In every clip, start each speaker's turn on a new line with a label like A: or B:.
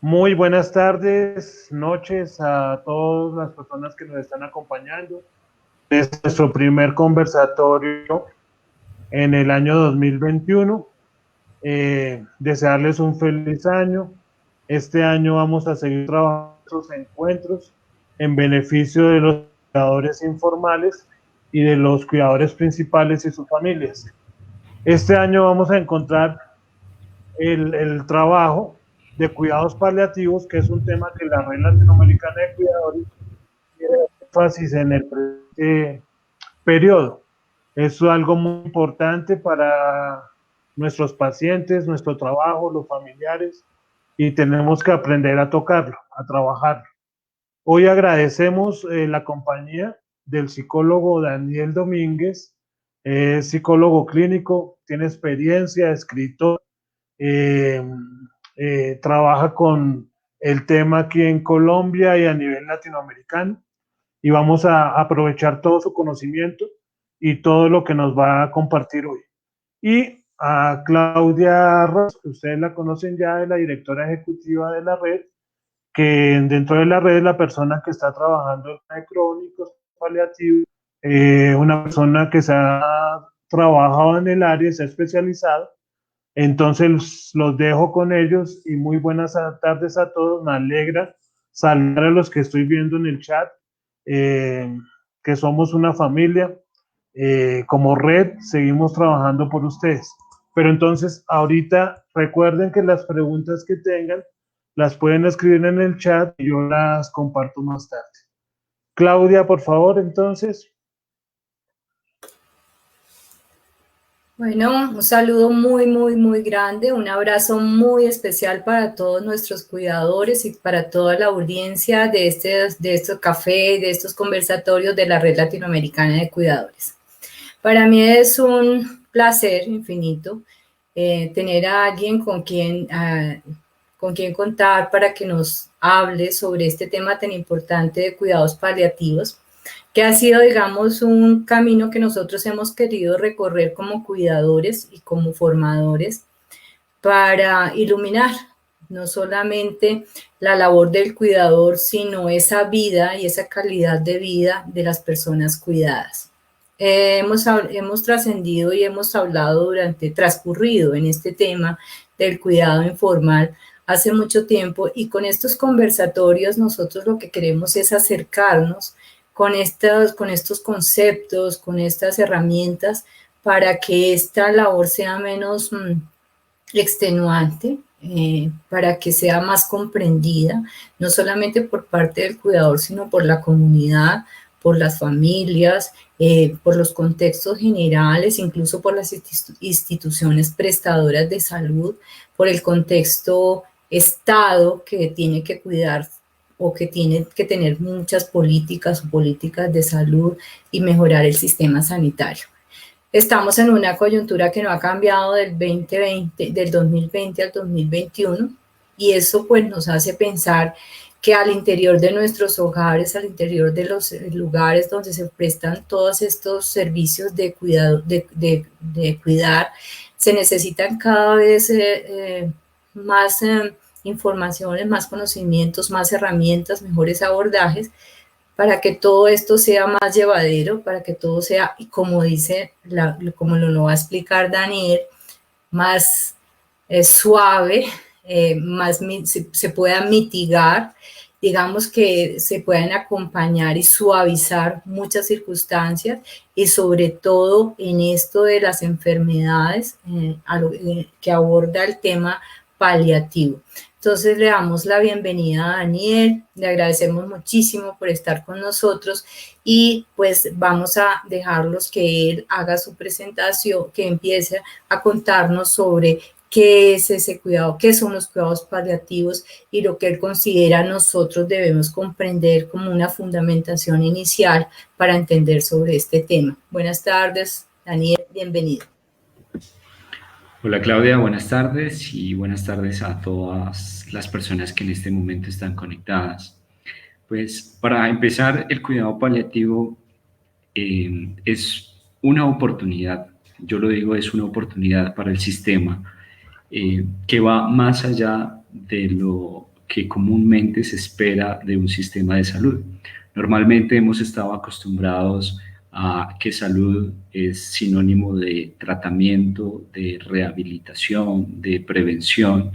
A: Muy buenas tardes, noches a todas las personas que nos están acompañando. Es nuestro primer conversatorio en el año 2021. Desearles un feliz año. Este año vamos a seguir trabajando estos encuentros en beneficio de los cuidadores informales y de los cuidadores principales y sus familias. Este año vamos a encontrar el trabajo de cuidados paliativos, que es un tema que la Red Latinoamericana de Cuidadores tiene énfasis en el presente periodo. Es algo muy importante para nuestros pacientes, nuestro trabajo, los familiares, y tenemos que aprender a tocarlo, a trabajarlo. Hoy agradecemos la compañía del psicólogo Daniel Domínguez, psicólogo clínico, tiene experiencia, escritor, eh, trabaja con el tema aquí en Colombia y a nivel latinoamericano, y vamos a aprovechar todo su conocimiento y todo lo que nos va a compartir hoy. Y a Claudia Ross, que ustedes la conocen ya, de la directora ejecutiva de la red, que dentro de la red es la persona que está trabajando en crónicos paliativos, una persona que se ha trabajado en el área, se ha especializado. Entonces los dejo con ellos y muy buenas tardes a todos. Me alegra saludar a los que estoy viendo en el chat, eh, que somos una familia. Como red seguimos trabajando por ustedes. Pero entonces ahorita recuerden que las preguntas que tengan las pueden escribir en el chat y yo las comparto más tarde. Claudia, por favor, entonces.
B: Bueno, un saludo muy grande, un abrazo muy especial para todos nuestros cuidadores y para toda la audiencia de estos cafés, de estos conversatorios de la Red Latinoamericana de Cuidadores. Para mí es un placer infinito tener a alguien con quien contar para que nos hable sobre este tema tan importante de cuidados paliativos, que ha sido, digamos, un camino que nosotros hemos querido recorrer como cuidadores y como formadores para iluminar no solamente la labor del cuidador, sino esa vida y esa calidad de vida de las personas cuidadas. Hemos trascendido y hemos hablado transcurrido en este tema del cuidado informal hace mucho tiempo, y con estos conversatorios nosotros lo que queremos es acercarnos con estos conceptos, con estas herramientas, para que esta labor sea menos extenuante, para que sea más comprendida, no solamente por parte del cuidador, sino por la comunidad, por las familias, por los contextos generales, incluso por las instituciones prestadoras de salud, por el contexto Estado, que tiene que cuidar o que tiene que tener muchas políticas de salud y mejorar el sistema sanitario. Estamos en una coyuntura que no ha cambiado del 2020 al 2021, y eso pues nos hace pensar que al interior de nuestros hogares, al interior de los lugares donde se prestan todos estos servicios de cuidado, de cuidar, se necesitan cada vez más informaciones, más conocimientos, más herramientas, mejores abordajes, para que todo esto sea más llevadero, para que todo sea, como como lo va a explicar Daniel, más suave, se pueda mitigar, digamos, que se puedan acompañar y suavizar muchas circunstancias, y sobre todo en esto de las enfermedades que aborda el tema paliativo. Entonces le damos la bienvenida a Daniel, le agradecemos muchísimo por estar con nosotros, y pues vamos a dejarlos que él haga su presentación, que empiece a contarnos sobre qué es ese cuidado, qué son los cuidados paliativos y lo que él considera nosotros debemos comprender como una fundamentación inicial para entender sobre este tema. Buenas tardes, Daniel, bienvenido.
C: Hola Claudia, buenas tardes, y buenas tardes a todas las personas que en este momento están conectadas. Pues para empezar, el cuidado paliativo es una oportunidad, yo lo digo, es una oportunidad para el sistema que va más allá de lo que comúnmente se espera de un sistema de salud. Normalmente hemos estado acostumbrados a que salud es sinónimo de tratamiento, de rehabilitación, de prevención,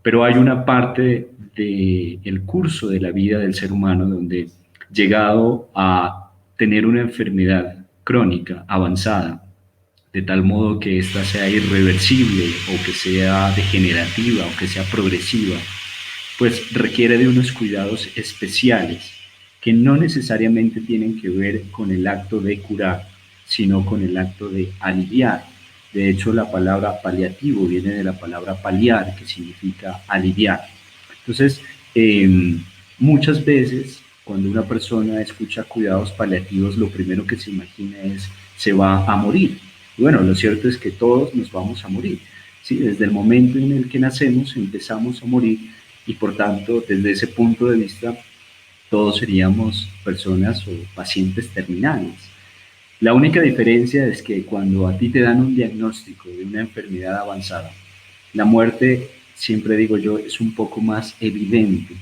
C: pero hay una parte del curso de la vida del ser humano donde, llegado a tener una enfermedad crónica avanzada, de tal modo que ésta sea irreversible o que sea degenerativa o que sea progresiva, pues requiere de unos cuidados especiales que no necesariamente tienen que ver con el acto de curar, sino con el acto de aliviar. De hecho, la palabra paliativo viene de la palabra paliar, que significa aliviar. Entonces, muchas veces cuando una persona escucha cuidados paliativos, lo primero que se imagina es se va a morir. Y bueno, lo cierto es que todos nos vamos a morir. ¿Sí? Desde el momento en el que nacemos empezamos a morir y por tanto, desde ese punto de vista, todos seríamos personas o pacientes terminales. La única diferencia es que cuando a ti te dan un diagnóstico de una enfermedad avanzada, la muerte, siempre digo yo, es un poco más evidente,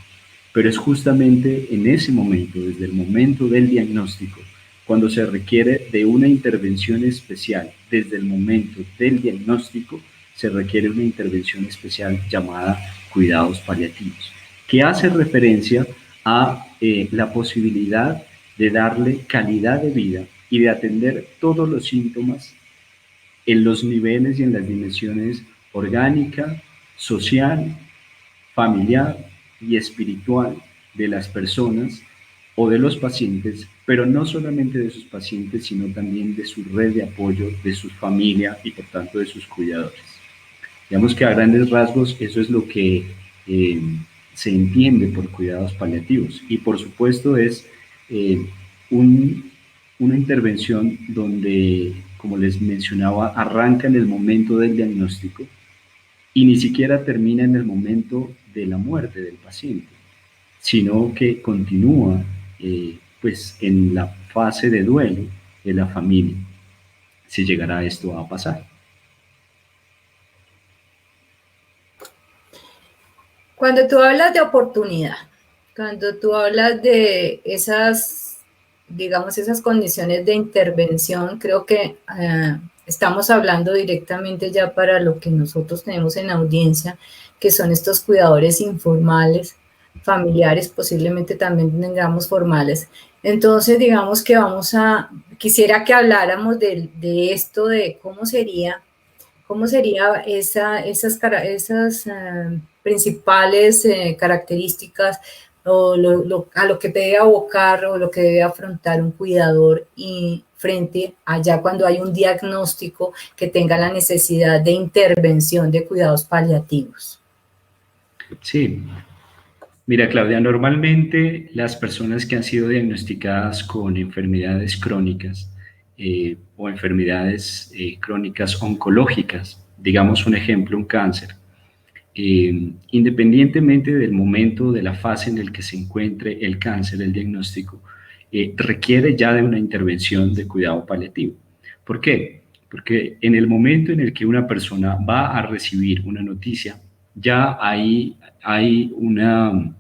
C: pero es justamente en ese momento, desde el momento del diagnóstico, cuando se requiere de una intervención especial. Desde el momento del diagnóstico se requiere una intervención especial llamada cuidados paliativos, que hace referencia a la posibilidad de darle calidad de vida y de atender todos los síntomas en los niveles y en las dimensiones orgánica, social, familiar y espiritual de las personas o de los pacientes, pero no solamente de sus pacientes, sino también de su red de apoyo, de su familia y por tanto de sus cuidadores. Digamos que a grandes rasgos eso es lo que se entiende por cuidados paliativos y por supuesto es una intervención donde, como les mencionaba, arranca en el momento del diagnóstico y ni siquiera termina en el momento de la muerte del paciente, sino que continúa pues en la fase de duelo de la familia, si llegará esto a pasar.
B: Cuando tú hablas de oportunidad, cuando tú hablas de esas, digamos, esas condiciones de intervención, creo que estamos hablando directamente ya para lo que nosotros tenemos en audiencia, que son estos cuidadores informales, familiares, posiblemente también tengamos formales. Entonces, digamos que quisiera que habláramos de esto, de cómo sería esas principales características o a lo que debe abocar o lo que debe afrontar un cuidador y frente allá cuando hay un diagnóstico que tenga la necesidad de intervención de cuidados paliativos.
C: Sí. Mira, Claudia, normalmente las personas que han sido diagnosticadas con enfermedades crónicas o enfermedades crónicas oncológicas, digamos un ejemplo, un cáncer, independientemente del momento, de la fase en el que se encuentre el cáncer, el diagnóstico, requiere ya de una intervención de cuidado paliativo. ¿Por qué? Porque en el momento en el que una persona va a recibir una noticia, ya hay una,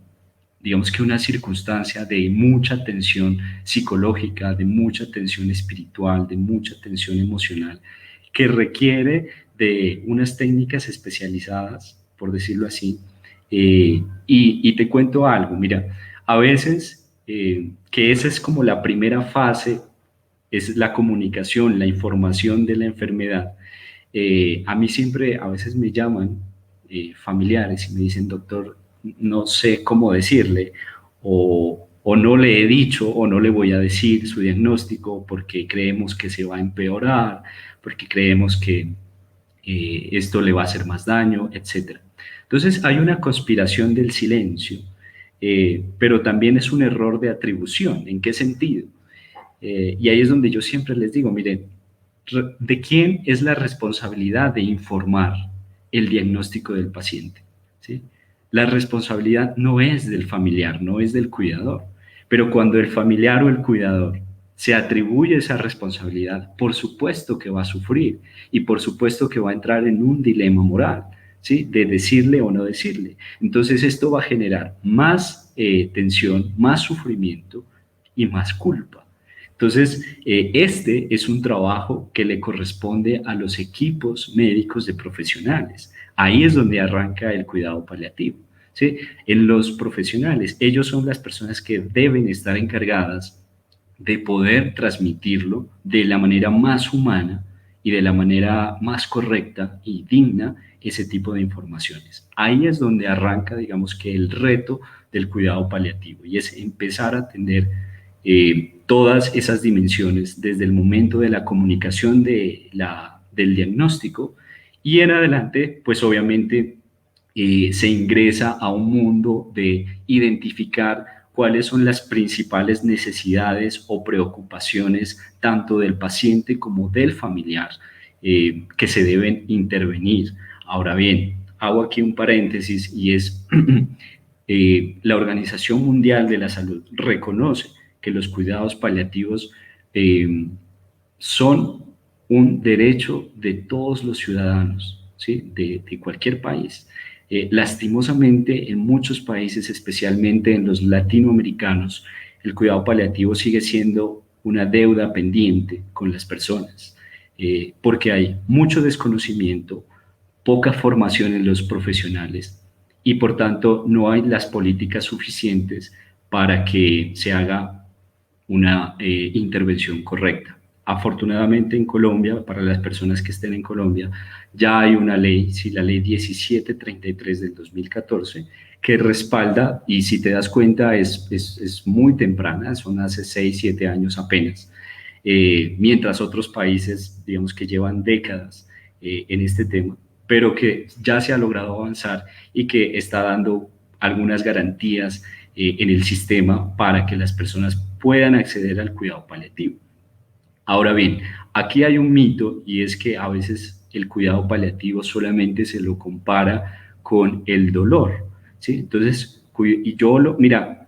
C: digamos que una circunstancia de mucha tensión psicológica, de mucha tensión espiritual, de mucha tensión emocional, que requiere de unas técnicas especializadas, por decirlo así, y te cuento algo, mira, a veces que esa es como la primera fase, es la comunicación, la información de la enfermedad. A mí siempre, a veces me llaman familiares y me dicen, doctor, no sé cómo decirle, o no le he dicho o no le voy a decir su diagnóstico porque creemos que se va a empeorar, porque creemos que esto le va a hacer más daño, etc. Entonces hay una conspiración del silencio, pero también es un error de atribución. ¿En qué sentido? Y ahí es donde yo siempre les digo, miren, ¿de quién es la responsabilidad de informar el diagnóstico del paciente? ¿Sí? La responsabilidad no es del familiar, no es del cuidador, pero cuando el familiar o el cuidador se atribuye esa responsabilidad, por supuesto que va a sufrir y por supuesto que va a entrar en un dilema moral, ¿sí? De decirle o no decirle. Entonces esto va a generar más tensión, más sufrimiento y más culpa. Entonces, este es un trabajo que le corresponde a los equipos médicos de profesionales. Ahí es donde arranca el cuidado paliativo, ¿sí? En los profesionales, ellos son las personas que deben estar encargadas de poder transmitirlo de la manera más humana y de la manera más correcta y digna ese tipo de informaciones. Ahí es donde arranca, digamos que el reto del cuidado paliativo y es empezar a atender todas esas dimensiones desde el momento de la comunicación del diagnóstico y en adelante, pues obviamente se ingresa a un mundo de identificar cuáles son las principales necesidades o preocupaciones tanto del paciente como del familiar que se deben intervenir. Ahora bien, hago aquí un paréntesis y es la Organización Mundial de la Salud reconoce que los cuidados paliativos son un derecho de todos los ciudadanos, ¿sí? De cualquier país. Lastimosamente, en muchos países, especialmente en los latinoamericanos, el cuidado paliativo sigue siendo una deuda pendiente con las personas, porque hay mucho desconocimiento, poca formación en los profesionales y por tanto no hay las políticas suficientes para que se haga una intervención correcta. Afortunadamente en Colombia, para las personas que estén en Colombia, ya hay una ley, sí, la ley 1733 del 2014, que respalda, y si te das cuenta es muy temprana, son hace 6, 7 años apenas, mientras otros países, digamos que llevan décadas en este tema, pero que ya se ha logrado avanzar y que está dando algunas garantías en el sistema para que las personas puedan acceder al cuidado paliativo. Ahora bien, aquí hay un mito y es que a veces el cuidado paliativo solamente se lo compara con el dolor, ¿sí? Entonces, y mira,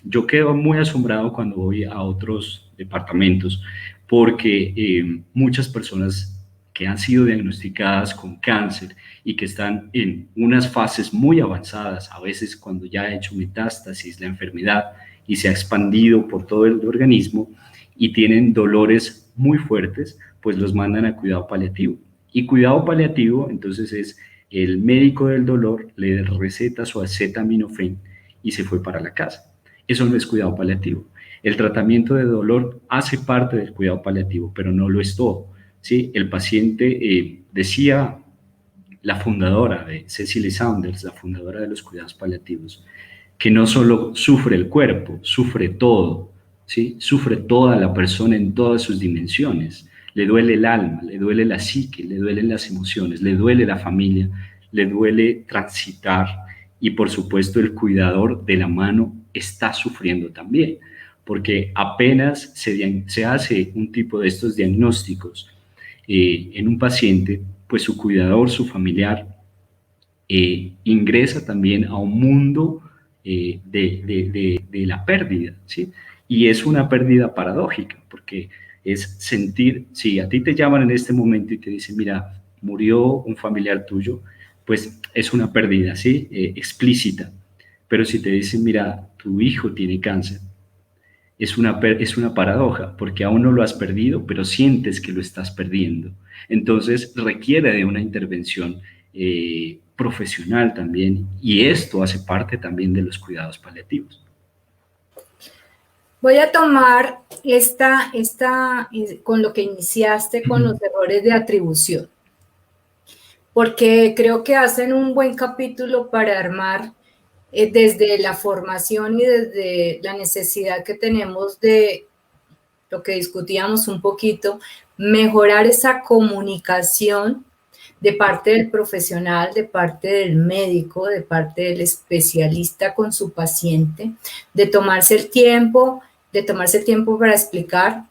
C: yo quedo muy asombrado cuando voy a otros departamentos porque muchas personas que han sido diagnosticadas con cáncer y que están en unas fases muy avanzadas, a veces cuando ya ha hecho metástasis la enfermedad y se ha expandido por todo el organismo y tienen dolores muy fuertes, pues los mandan a cuidado paliativo. Y cuidado paliativo, entonces, es el médico del dolor le receta su acetaminofén y se fue para la casa. Eso no es cuidado paliativo. El tratamiento de dolor hace parte del cuidado paliativo, pero no lo es todo, ¿sí? El paciente, decía la fundadora de Cecily Saunders, la fundadora de los cuidados paliativos, que no solo sufre el cuerpo, sufre todo, ¿sí? Sufre toda la persona en todas sus dimensiones. Le duele el alma, le duele la psique, le duelen las emociones, le duele la familia, le duele transitar y por supuesto el cuidador de la mano está sufriendo también, porque apenas se hace un tipo de estos diagnósticos en un paciente, pues su cuidador, su familiar, ingresa también a un mundo de la pérdida, ¿sí? Y es una pérdida paradójica, porque es sentir, si a ti te llaman en este momento y te dicen, mira, murió un familiar tuyo, pues es una pérdida, ¿sí? Explícita. Pero si te dicen, mira, tu hijo tiene cáncer, es una paradoja, porque aún no lo has perdido, pero sientes que lo estás perdiendo. Entonces requiere de una intervención profesional también, y esto hace parte también de los cuidados paliativos.
B: Voy a tomar con lo que iniciaste con los errores de atribución, porque creo que hacen un buen capítulo para armar desde la formación y desde la necesidad que tenemos de lo que discutíamos un poquito, mejorar esa comunicación de parte del profesional, de parte del médico, de parte del especialista con su paciente, de tomarse el tiempo para explicar,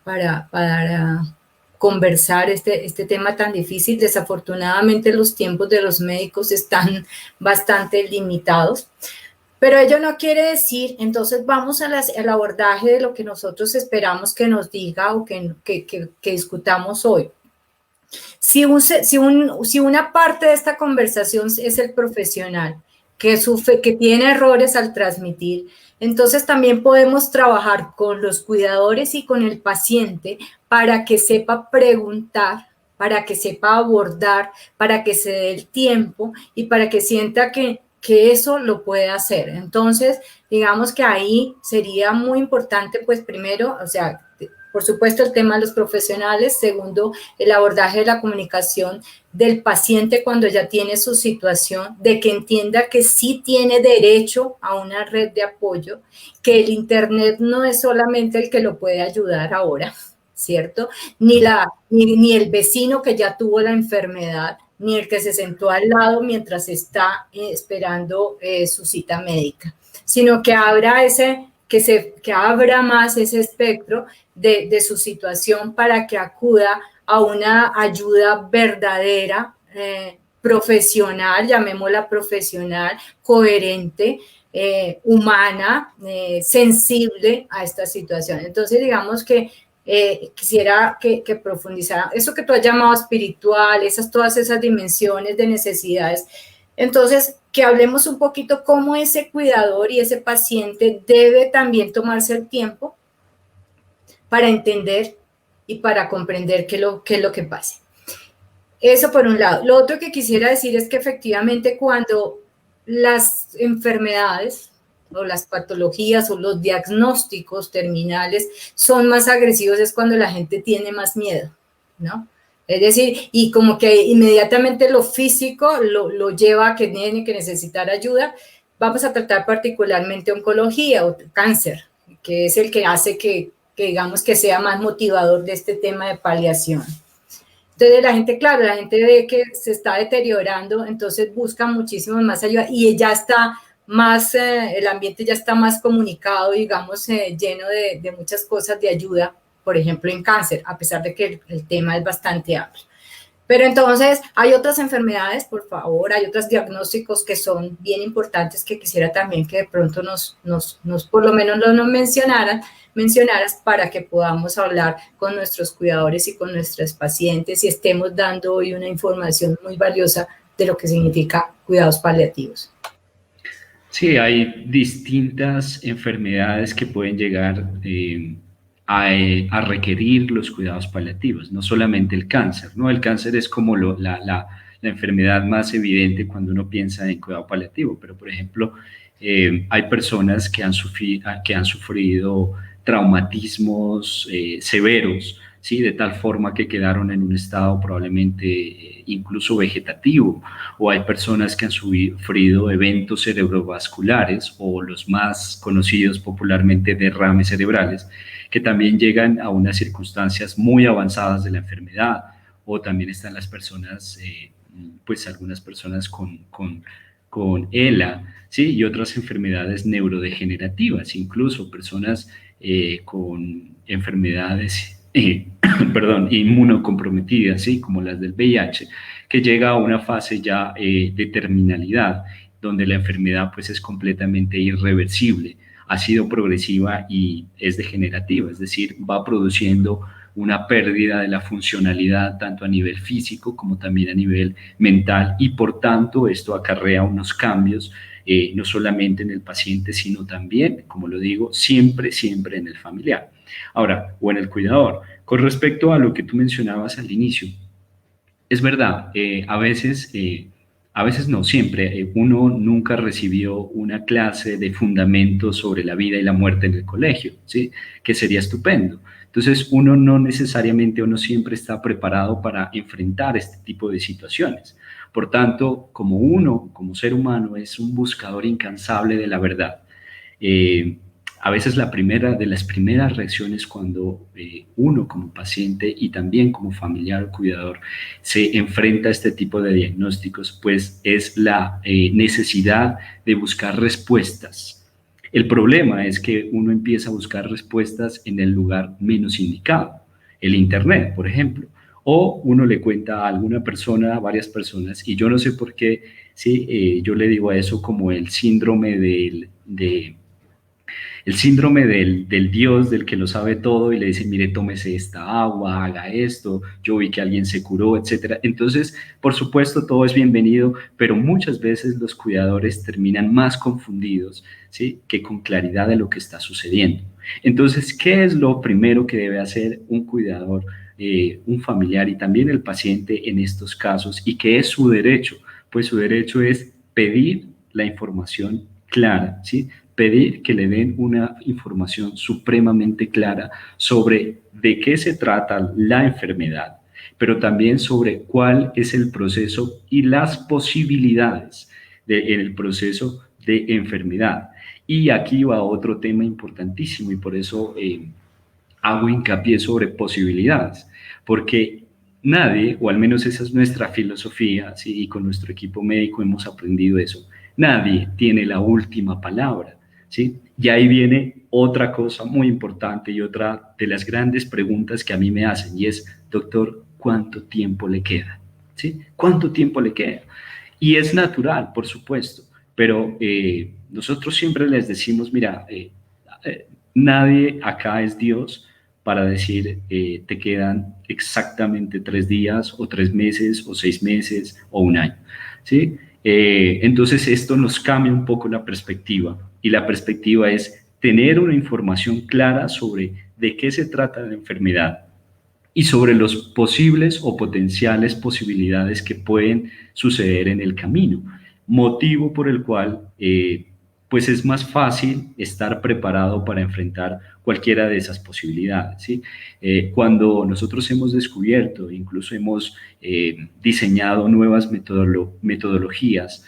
B: para conversar este tema tan difícil. Desafortunadamente los tiempos de los médicos están bastante limitados, pero ello no quiere decir, entonces vamos al abordaje de lo que nosotros esperamos que nos diga o que discutamos hoy. Si una parte de esta conversación es el profesional, que tiene errores al transmitir, entonces también podemos trabajar con los cuidadores y con el paciente para que sepa preguntar, para que sepa abordar, para que se dé el tiempo y para que sienta que eso lo puede hacer. Entonces, digamos que ahí sería muy importante, pues primero, o sea, por supuesto el tema de los profesionales, segundo, el abordaje de la comunicación del paciente cuando ya tiene su situación, de que entienda que sí tiene derecho a una red de apoyo, que el Internet no es solamente el que lo puede ayudar ahora, ¿cierto? Ni el vecino que ya tuvo la enfermedad, ni el que se sentó al lado mientras está esperando su cita médica, sino que abra más ese espectro de su situación para que acuda a una ayuda verdadera, profesional, llamémosla profesional, coherente, humana, sensible a esta situación. Entonces, digamos que quisiera que profundizara eso que tú has llamado espiritual, todas esas dimensiones de necesidades. Entonces, que hablemos un poquito cómo ese cuidador y ese paciente debe también tomarse el tiempo para entender y para comprender qué es lo que pasa. Eso por un lado. Lo otro que quisiera decir es que efectivamente cuando las enfermedades o las patologías o los diagnósticos terminales son más agresivos es cuando la gente tiene más miedo, ¿no? Es decir, y como que inmediatamente lo físico lo lleva a que tiene que necesitar ayuda. Vamos a tratar particularmente oncología o cáncer, que es el que hace que digamos que sea más motivador de este tema de paliación. Entonces la gente, claro, la gente ve que se está deteriorando, entonces busca muchísimo más ayuda y ya está más, el ambiente ya está más comunicado, digamos, lleno de muchas cosas de ayuda, por ejemplo, en cáncer, a pesar de que el tema es bastante amplio. Pero entonces hay otras enfermedades, por favor, hay otros diagnósticos que son bien importantes que quisiera también que de pronto por lo menos nos mencionaras para que podamos hablar con nuestros cuidadores y con nuestros pacientes y estemos dando hoy una información muy valiosa de lo que significa cuidados paliativos.
C: Sí, hay distintas enfermedades que pueden llegar a requerir los cuidados paliativos, no solamente el cáncer, ¿no? El cáncer es como la enfermedad más evidente cuando uno piensa en cuidado paliativo, pero por ejemplo, hay personas que han sufrido traumatismos severos, ¿sí? De tal forma que quedaron en un estado probablemente incluso vegetativo, o hay personas que han sufrido eventos cerebrovasculares o los más conocidos popularmente derrames cerebrales, que también llegan a unas circunstancias muy avanzadas de la enfermedad, o también están las personas, pues algunas personas con ELA, ¿sí? Y otras enfermedades neurodegenerativas, incluso personas con enfermedades inmunocomprometidas, ¿sí? Como las del VIH, que llega a una fase ya de terminalidad, donde la enfermedad pues es completamente irreversible, ha sido progresiva y es degenerativa, es decir, va produciendo una pérdida de la funcionalidad tanto a nivel físico como también a nivel mental y por tanto esto acarrea unos cambios no solamente en el paciente sino también, como lo digo, siempre en el familiar. Ahora, o en el cuidador. Con respecto a lo que tú mencionabas al inicio, es verdad, a veces no, siempre, uno nunca recibió una clase de fundamentos sobre la vida y la muerte en el colegio, ¿sí? Que sería estupendo. Entonces, uno no necesariamente, uno siempre está preparado para enfrentar este tipo de situaciones. Por tanto, como uno, como ser humano, es un buscador incansable de la verdad. A veces de las primeras reacciones cuando uno como paciente y también como familiar o cuidador se enfrenta a este tipo de diagnósticos, pues es la necesidad de buscar respuestas. El problema es que uno empieza a buscar respuestas en el lugar menos indicado, el Internet, por ejemplo, o uno le cuenta a alguna persona, a varias personas, y yo no sé por qué, ¿sí? Yo le digo a eso como el síndrome El síndrome del Dios, del que lo sabe todo y le dice, mire, tómese esta agua, haga esto, yo vi que alguien se curó, etcétera. Entonces, por supuesto, todo es bienvenido, pero muchas veces los cuidadores terminan más confundidos, ¿sí?, que con claridad de lo que está sucediendo. Entonces, ¿qué es lo primero que debe hacer un cuidador, un familiar y también el paciente en estos casos? ¿Y qué es su derecho? Pues su derecho es pedir la información clara, ¿sí? Pedir que le den una información supremamente clara sobre de qué se trata la enfermedad, pero también sobre cuál es el proceso y las posibilidades en el proceso de enfermedad. Y aquí va otro tema importantísimo y por eso hago hincapié sobre posibilidades, porque nadie, o al menos esa es nuestra filosofía, ¿sí?, y con nuestro equipo médico hemos aprendido eso, nadie tiene la última palabra, ¿sí? Y ahí viene otra cosa muy importante y otra de las grandes preguntas que a mí me hacen, y es, doctor, ¿cuánto tiempo le queda? ¿Sí? ¿Cuánto tiempo le queda? Y es natural, por supuesto, pero nosotros siempre les decimos, mira, nadie acá es Dios para decir te quedan exactamente 3 días o 3 meses o 6 meses o un año, ¿sí? Entonces esto nos cambia un poco la perspectiva y la perspectiva es tener una información clara sobre de qué se trata la enfermedad y sobre los posibles o potenciales posibilidades que pueden suceder en el camino, motivo por el cual pues es más fácil estar preparado para enfrentar cualquiera de esas posibilidades, ¿sí? Cuando nosotros hemos descubierto, incluso hemos diseñado nuevas metodologías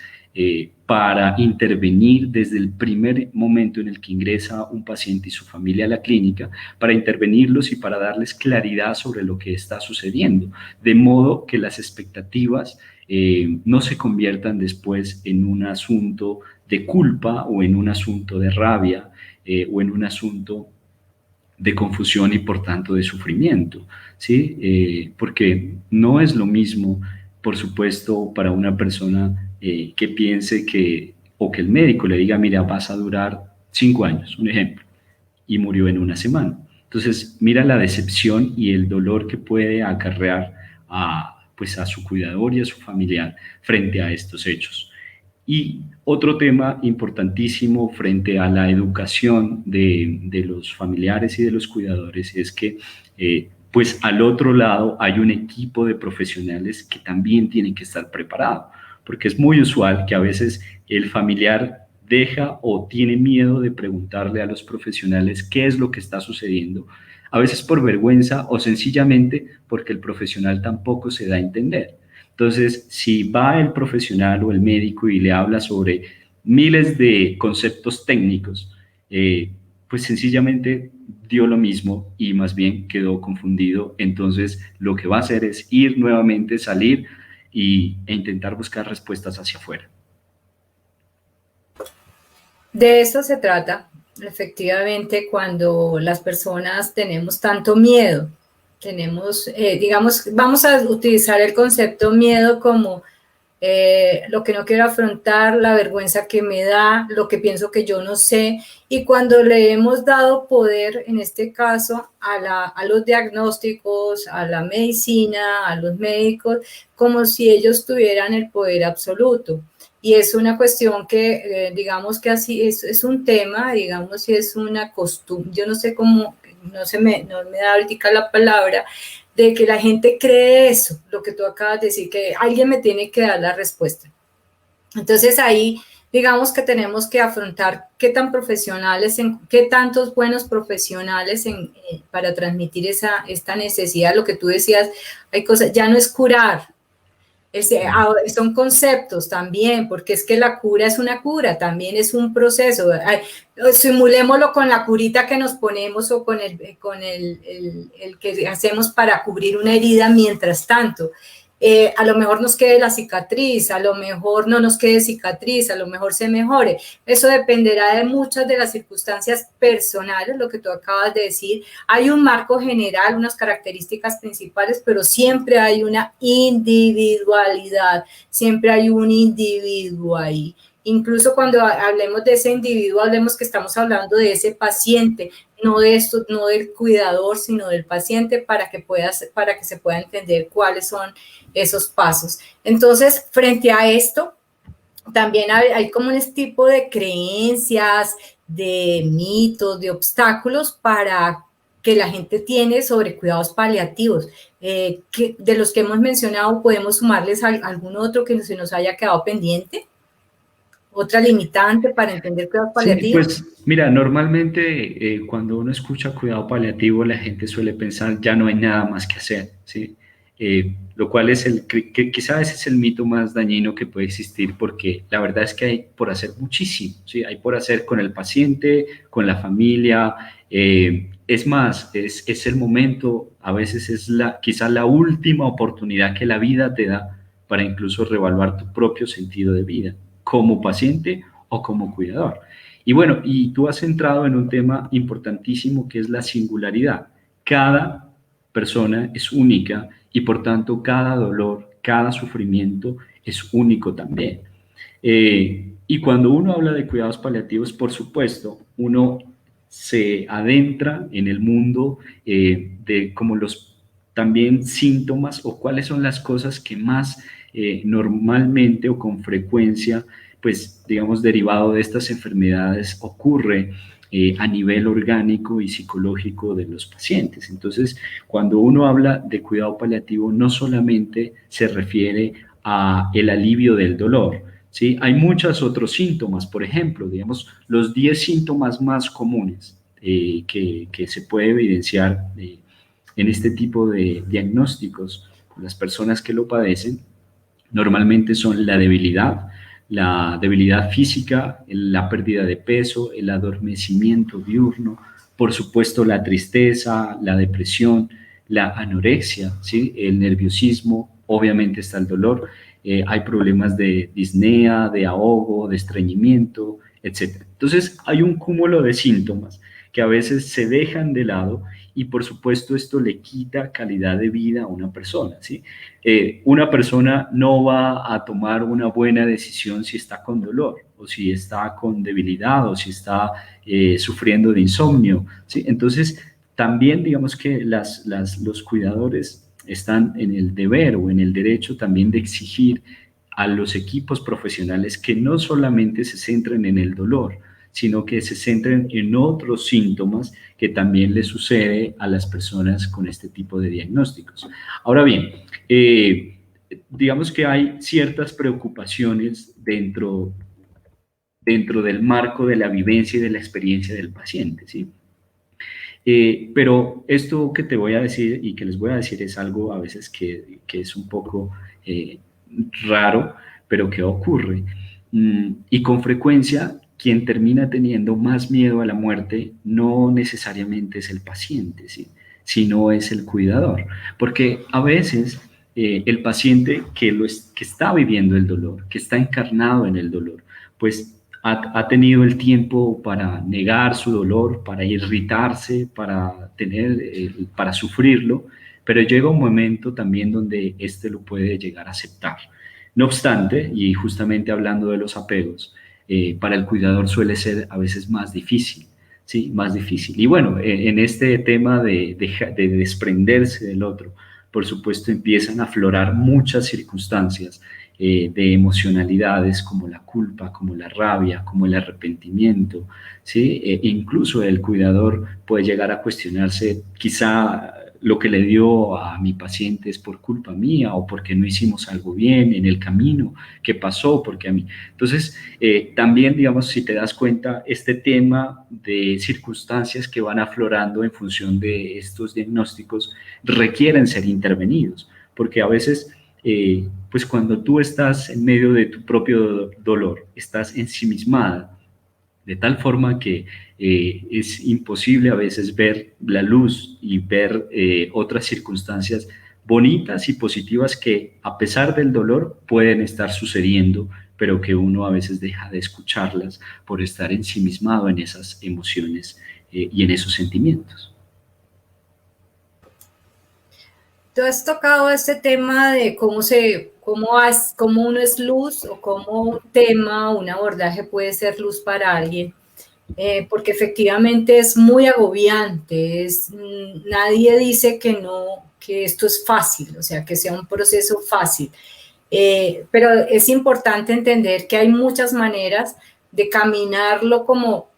C: para intervenir desde el primer momento en el que ingresa un paciente y su familia a la clínica, para intervenirlos y para darles claridad sobre lo que está sucediendo, de modo que las expectativas no se conviertan después en un asunto de culpa o en un asunto de rabia o en un asunto de confusión y por tanto de sufrimiento, ¿sí? Porque no es lo mismo, por supuesto, para una persona que piense que, o que el médico le diga, mira, vas a durar 5 años, un ejemplo, y murió en una semana. Entonces, mira la decepción y el dolor que puede acarrear pues a su cuidador y a su familiar frente a estos hechos. Y otro tema importantísimo frente a la educación de los familiares y de los cuidadores es que pues al otro lado hay un equipo de profesionales que también tienen que estar preparados, porque es muy usual que a veces el familiar deja o tiene miedo de preguntarle a los profesionales qué es lo que está sucediendo, a veces por vergüenza o sencillamente porque el profesional tampoco se da a entender. Entonces, si va el profesional o el médico y le habla sobre miles de conceptos técnicos, pues sencillamente dio lo mismo y más bien quedó confundido. Entonces, lo que va a hacer es ir nuevamente, salir e intentar buscar respuestas hacia afuera.
B: De eso se trata, efectivamente, cuando las personas tenemos tanto miedo. Tenemos, digamos, vamos a utilizar el concepto miedo como lo que no quiero afrontar, la vergüenza que me da, lo que pienso que yo no sé. Y cuando le hemos dado poder, en este caso, a los diagnósticos, a la medicina, a los médicos, como si ellos tuvieran el poder absoluto. Y es una cuestión que, digamos que así, es un tema, digamos, y es una costumbre, yo no sé cómo, no me da ahorita la palabra, de que la gente cree eso, lo que tú acabas de decir, que alguien me tiene que dar la respuesta. Entonces ahí, digamos que tenemos que afrontar qué tan profesionales, qué tantos buenos profesionales para transmitir esta necesidad, lo que tú decías, hay cosas, ya no es curar, son conceptos también, porque es que la cura es una cura, también es un proceso. Simulémoslo con la curita que nos ponemos o con el que hacemos para cubrir una herida mientras tanto. A lo mejor nos quede la cicatriz, a lo mejor no nos quede cicatriz, a lo mejor se mejore. Eso dependerá de muchas de las circunstancias personales, lo que tú acabas de decir. Hay un marco general, unas características principales, pero siempre hay una individualidad, siempre hay un individuo ahí. incluso cuando hablemos de ese individuo, hablemos que estamos hablando de ese paciente, no de esto, no del cuidador, sino del paciente, para que se pueda entender cuáles son esos pasos. Entonces, frente a esto, también hay como un tipo de creencias, de mitos, de obstáculos para que la gente tiene sobre cuidados paliativos. De los que hemos mencionado, ¿podemos sumarles algún otro que se nos haya quedado pendiente? ¿Otra limitante para entender cuidados paliativos?
C: Sí, pues mira, normalmente cuando uno escucha cuidado paliativo, la gente suele pensar ya no hay nada más que hacer, ¿sí? Lo cual es que quizás ese es el mito más dañino que puede existir, porque la verdad es que hay por hacer muchísimo, ¿sí? Hay por hacer con el paciente, con la familia, es más, es el momento, a veces es quizás la última oportunidad que la vida te da para incluso reevaluar tu propio sentido de vida, como paciente o como cuidador. Y bueno, y tú has entrado en un tema importantísimo que es la singularidad. Cada persona es única y por tanto cada dolor, cada sufrimiento es único también. Y cuando uno habla de cuidados paliativos, por supuesto, uno se adentra en el mundo de como los también síntomas o cuáles son las cosas que más normalmente o con frecuencia, pues digamos derivado de estas enfermedades ocurre a nivel orgánico y psicológico de los pacientes. Entonces, cuando uno habla de cuidado paliativo, no solamente se refiere a el alivio del dolor, ¿sí? Hay muchos otros síntomas, por ejemplo, digamos, los 10 síntomas más comunes que se puede evidenciar en este tipo de diagnósticos con las personas que lo padecen, normalmente son la debilidad física, la pérdida de peso, el adormecimiento diurno, por supuesto la tristeza, la depresión, la anorexia, ¿sí? El nerviosismo, obviamente está el dolor, hay problemas de disnea, de ahogo, de estreñimiento, etc. Entonces hay un cúmulo de síntomas que a veces se dejan de lado y por supuesto esto le quita calidad de vida a una persona, ¿sí? Una persona no va a tomar una buena decisión si está con dolor o si está con debilidad o si está sufriendo de insomnio, ¿sí? Entonces también digamos que los cuidadores están en el deber o en el derecho también de exigir a los equipos profesionales que no solamente se centren en el dolor, sino que se centren en otros síntomas que también le sucede a las personas con este tipo de diagnósticos. Ahora bien, digamos que hay ciertas preocupaciones dentro del marco de la vivencia y de la experiencia del paciente, ¿sí? Pero esto que te voy a decir y que les voy a decir es algo a veces que es un poco raro, pero que ocurre. Y con frecuencia, quien termina teniendo más miedo a la muerte no necesariamente es el paciente, ¿sí? Sino es el cuidador. Porque a veces el paciente que está viviendo el dolor, que está encarnado en el dolor, pues ha tenido el tiempo para negar su dolor, para irritarse, para sufrirlo, pero llega un momento también donde éste lo puede llegar a aceptar. No obstante, y justamente hablando de los apegos, para el cuidador suele ser a veces más difícil, ¿sí? Más difícil. Y bueno, en este tema de desprenderse del otro, por supuesto empiezan a aflorar muchas circunstancias de emocionalidades como la culpa, como la rabia, como el arrepentimiento, ¿sí? E incluso el cuidador puede llegar a cuestionarse quizá lo que le dio a mi paciente es por culpa mía o porque no hicimos algo bien en el camino, qué pasó, porque a mí. Entonces, también, digamos, si te das cuenta, este tema de circunstancias que van aflorando en función de estos diagnósticos requieren ser intervenidos, porque a veces pues cuando tú estás en medio de tu propio dolor, estás ensimismada, de tal forma que es imposible a veces ver la luz y ver otras circunstancias bonitas y positivas que a pesar del dolor pueden estar sucediendo, pero que uno a veces deja de escucharlas por estar ensimismado en esas emociones y en esos sentimientos.
B: Tú has tocado este tema de cómo se cómo uno es luz o cómo un tema, un abordaje puede ser luz para alguien. Porque efectivamente es muy agobiante, nadie dice que no, que esto es fácil, o sea, que sea un proceso fácil, pero es importante entender que hay muchas maneras de caminarlo como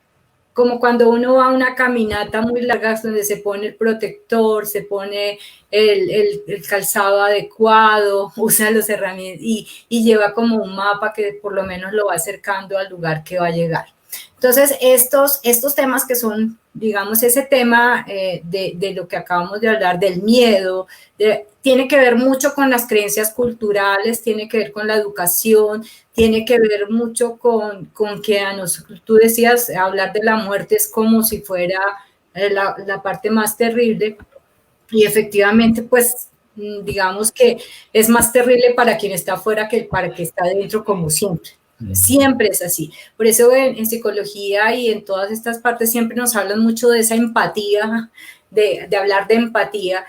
B: cuando uno va a una caminata muy larga donde se pone el protector, se pone el calzado adecuado, usa los herramientas y lleva como un mapa que por lo menos lo va acercando al lugar que va a llegar. Entonces, estos temas que son, digamos, ese tema de lo que acabamos de hablar, del miedo, tiene que ver mucho con las creencias culturales, tiene que ver con la educación, tiene que ver mucho con que tú decías, hablar de la muerte es como si fuera la parte más terrible, y efectivamente, pues, digamos que es más terrible para quien está afuera que para quien está dentro, como siempre. Siempre es así. Por eso en psicología y en todas estas partes siempre nos hablan mucho de esa empatía, de hablar de empatía.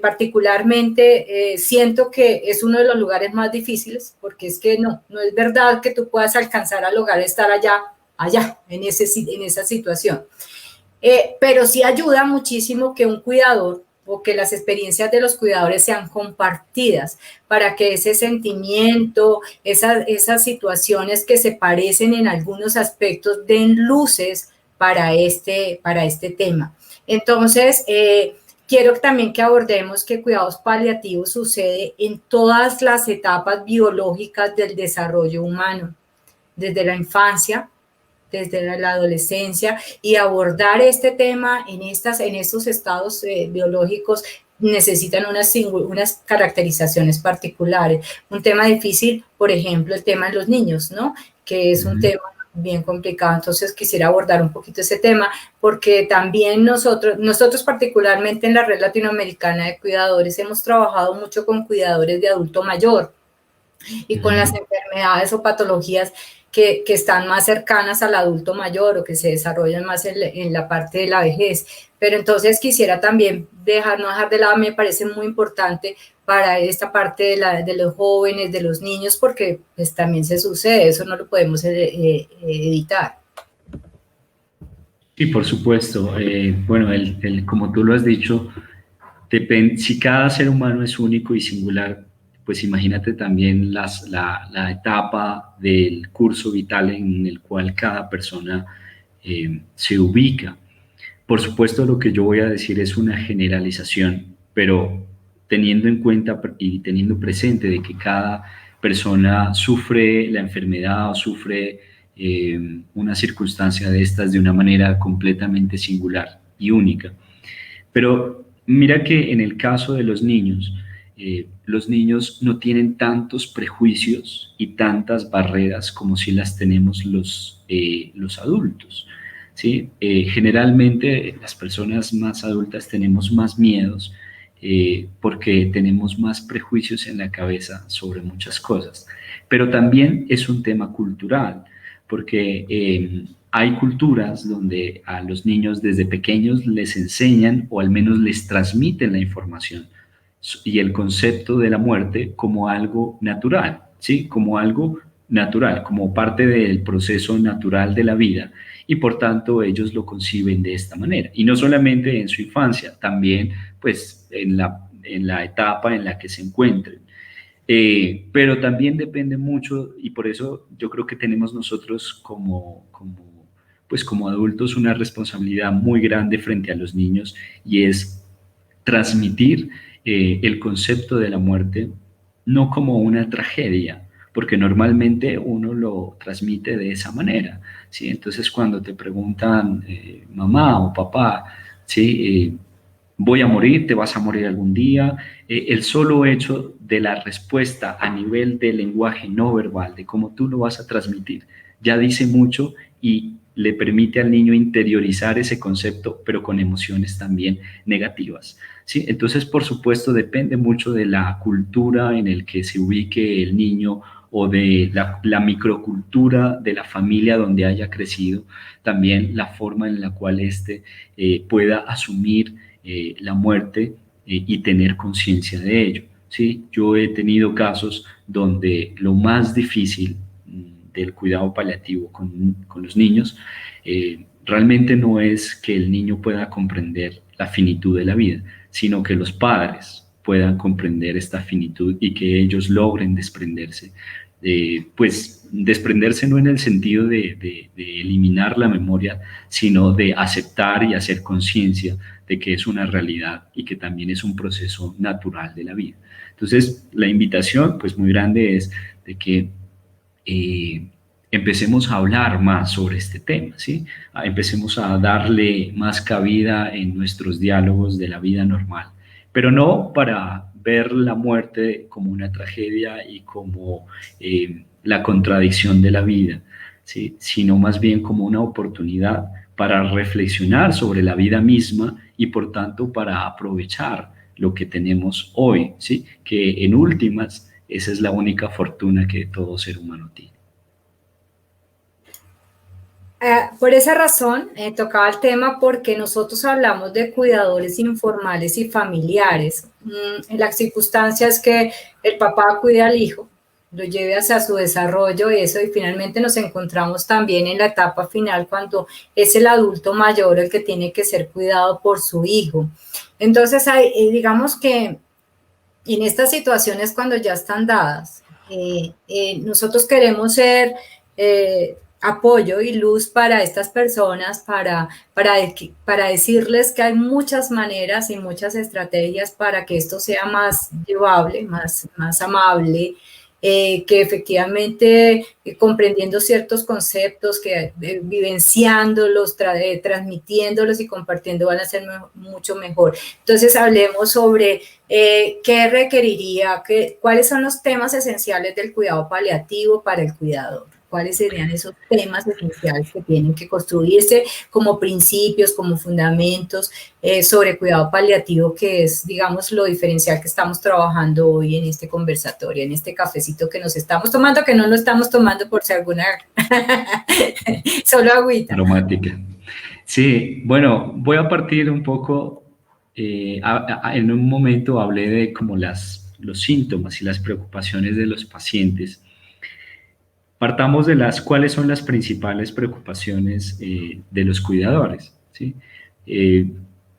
B: Particularmente siento que es uno de los lugares más difíciles, porque es que no es verdad que tú puedas alcanzar a lograr estar allá, en esa situación. Pero sí ayuda muchísimo que un cuidador o que las experiencias de los cuidadores sean compartidas para que ese sentimiento, esas situaciones que se parecen en algunos aspectos den luces para este tema. Entonces, quiero también que abordemos que cuidados paliativos sucede en todas las etapas biológicas del desarrollo humano, desde la infancia, desde la adolescencia, y abordar este tema en estos estados biológicos necesitan unas caracterizaciones particulares. Un tema difícil, por ejemplo, el tema de los niños, ¿no? Que es un tema bien complicado. Entonces quisiera abordar un poquito ese tema, porque también nosotros particularmente en la Red Latinoamericana de Cuidadores hemos trabajado mucho con cuidadores de adulto mayor y con las enfermedades o patologías que están más cercanas al adulto mayor o que se desarrollan más en la parte de la vejez. Pero entonces quisiera también no dejar de lado, me parece muy importante para esta parte de los jóvenes, de los niños, porque pues también se sucede, eso no lo podemos evitar.
C: Sí, por supuesto. Bueno, como tú lo has dicho, si cada ser humano es único y singular, pues imagínate también la etapa del curso vital en el cual cada persona se ubica. Por supuesto, lo que yo voy a decir es una generalización, pero teniendo en cuenta y teniendo presente de que cada persona sufre la enfermedad o sufre una circunstancia de estas de una manera completamente singular y única. Pero mira que en el caso de los niños no tienen tantos prejuicios y tantas barreras como si las tenemos los adultos, ¿sí? Generalmente las personas más adultas tenemos más miedos porque tenemos más prejuicios en la cabeza sobre muchas cosas. Pero también es un tema cultural, porque hay culturas donde a los niños desde pequeños les enseñan o al menos les transmiten la información y el concepto de la muerte como algo natural, ¿sí? Como algo natural, como parte del proceso natural de la vida, y por tanto ellos lo conciben de esta manera. Y no solamente en su infancia, también pues en la etapa en la que se encuentren. Pero también depende mucho, y por eso yo creo que tenemos nosotros como adultos una responsabilidad muy grande frente a los niños, y es transmitir el concepto de la muerte no como una tragedia, porque normalmente uno lo transmite de esa manera, ¿sí? Entonces cuando te preguntan mamá o papá, ¿sí? Voy a morir, te vas a morir algún día, el solo hecho de la respuesta a nivel de lenguaje no verbal, de cómo tú lo vas a transmitir, ya dice mucho y le permite al niño interiorizar ese concepto, pero con emociones también negativas, ¿sí? Entonces, por supuesto, depende mucho de la cultura en el que se ubique el niño o de la microcultura de la familia donde haya crecido, también la forma en la cual éste pueda asumir la muerte y tener conciencia de ello. ¿sí? Yo he tenido casos donde lo más difícil del cuidado paliativo con los niños realmente no es que el niño pueda comprender la finitud de la vida, sino que los padres puedan comprender esta finitud y que ellos logren desprenderse. Pues desprenderse no en el sentido de eliminar la memoria, sino de aceptar y hacer conciencia de que es una realidad y que también es un proceso natural de la vida. Entonces, la invitación, pues muy grande, es de que empecemos a hablar más sobre este tema, ¿sí? Empecemos a darle más cabida en nuestros diálogos de la vida normal, pero no para ver la muerte como una tragedia y como la contradicción de la vida, ¿sí? Sino más bien como una oportunidad para reflexionar sobre la vida misma y por tanto para aprovechar lo que tenemos hoy, ¿sí? Que en últimas esa es la única fortuna que todo ser humano tiene.
B: Por esa razón, tocaba el tema porque nosotros hablamos de cuidadores informales y familiares. La circunstancia es que el papá cuida al hijo, lo lleve hacia su desarrollo y eso, y finalmente nos encontramos también en la etapa final cuando es el adulto mayor el que tiene que ser cuidado por su hijo. Entonces, digamos que en estas situaciones cuando ya están dadas, nosotros queremos ser apoyo y luz para estas personas, para decirles que hay muchas maneras y muchas estrategias para que esto sea más llevable, más amable, que efectivamente comprendiendo ciertos conceptos, que vivenciándolos, transmitiéndolos y compartiendo van a ser mucho mejor. Entonces hablemos sobre qué requeriría, cuáles son los temas esenciales del cuidado paliativo para el cuidador. ¿Cuáles serían esos temas esenciales que tienen que construirse como principios, como fundamentos sobre cuidado paliativo, que es, digamos, lo diferencial que estamos trabajando hoy en este conversatorio, en este cafecito que nos estamos tomando, que no lo estamos tomando por si alguna, solo agüita.
C: Aromática. Sí, bueno, voy a partir un poco, en un momento hablé de como los síntomas y las preocupaciones de los pacientes. Partamos de cuáles son las principales preocupaciones de los cuidadores, ¿sí?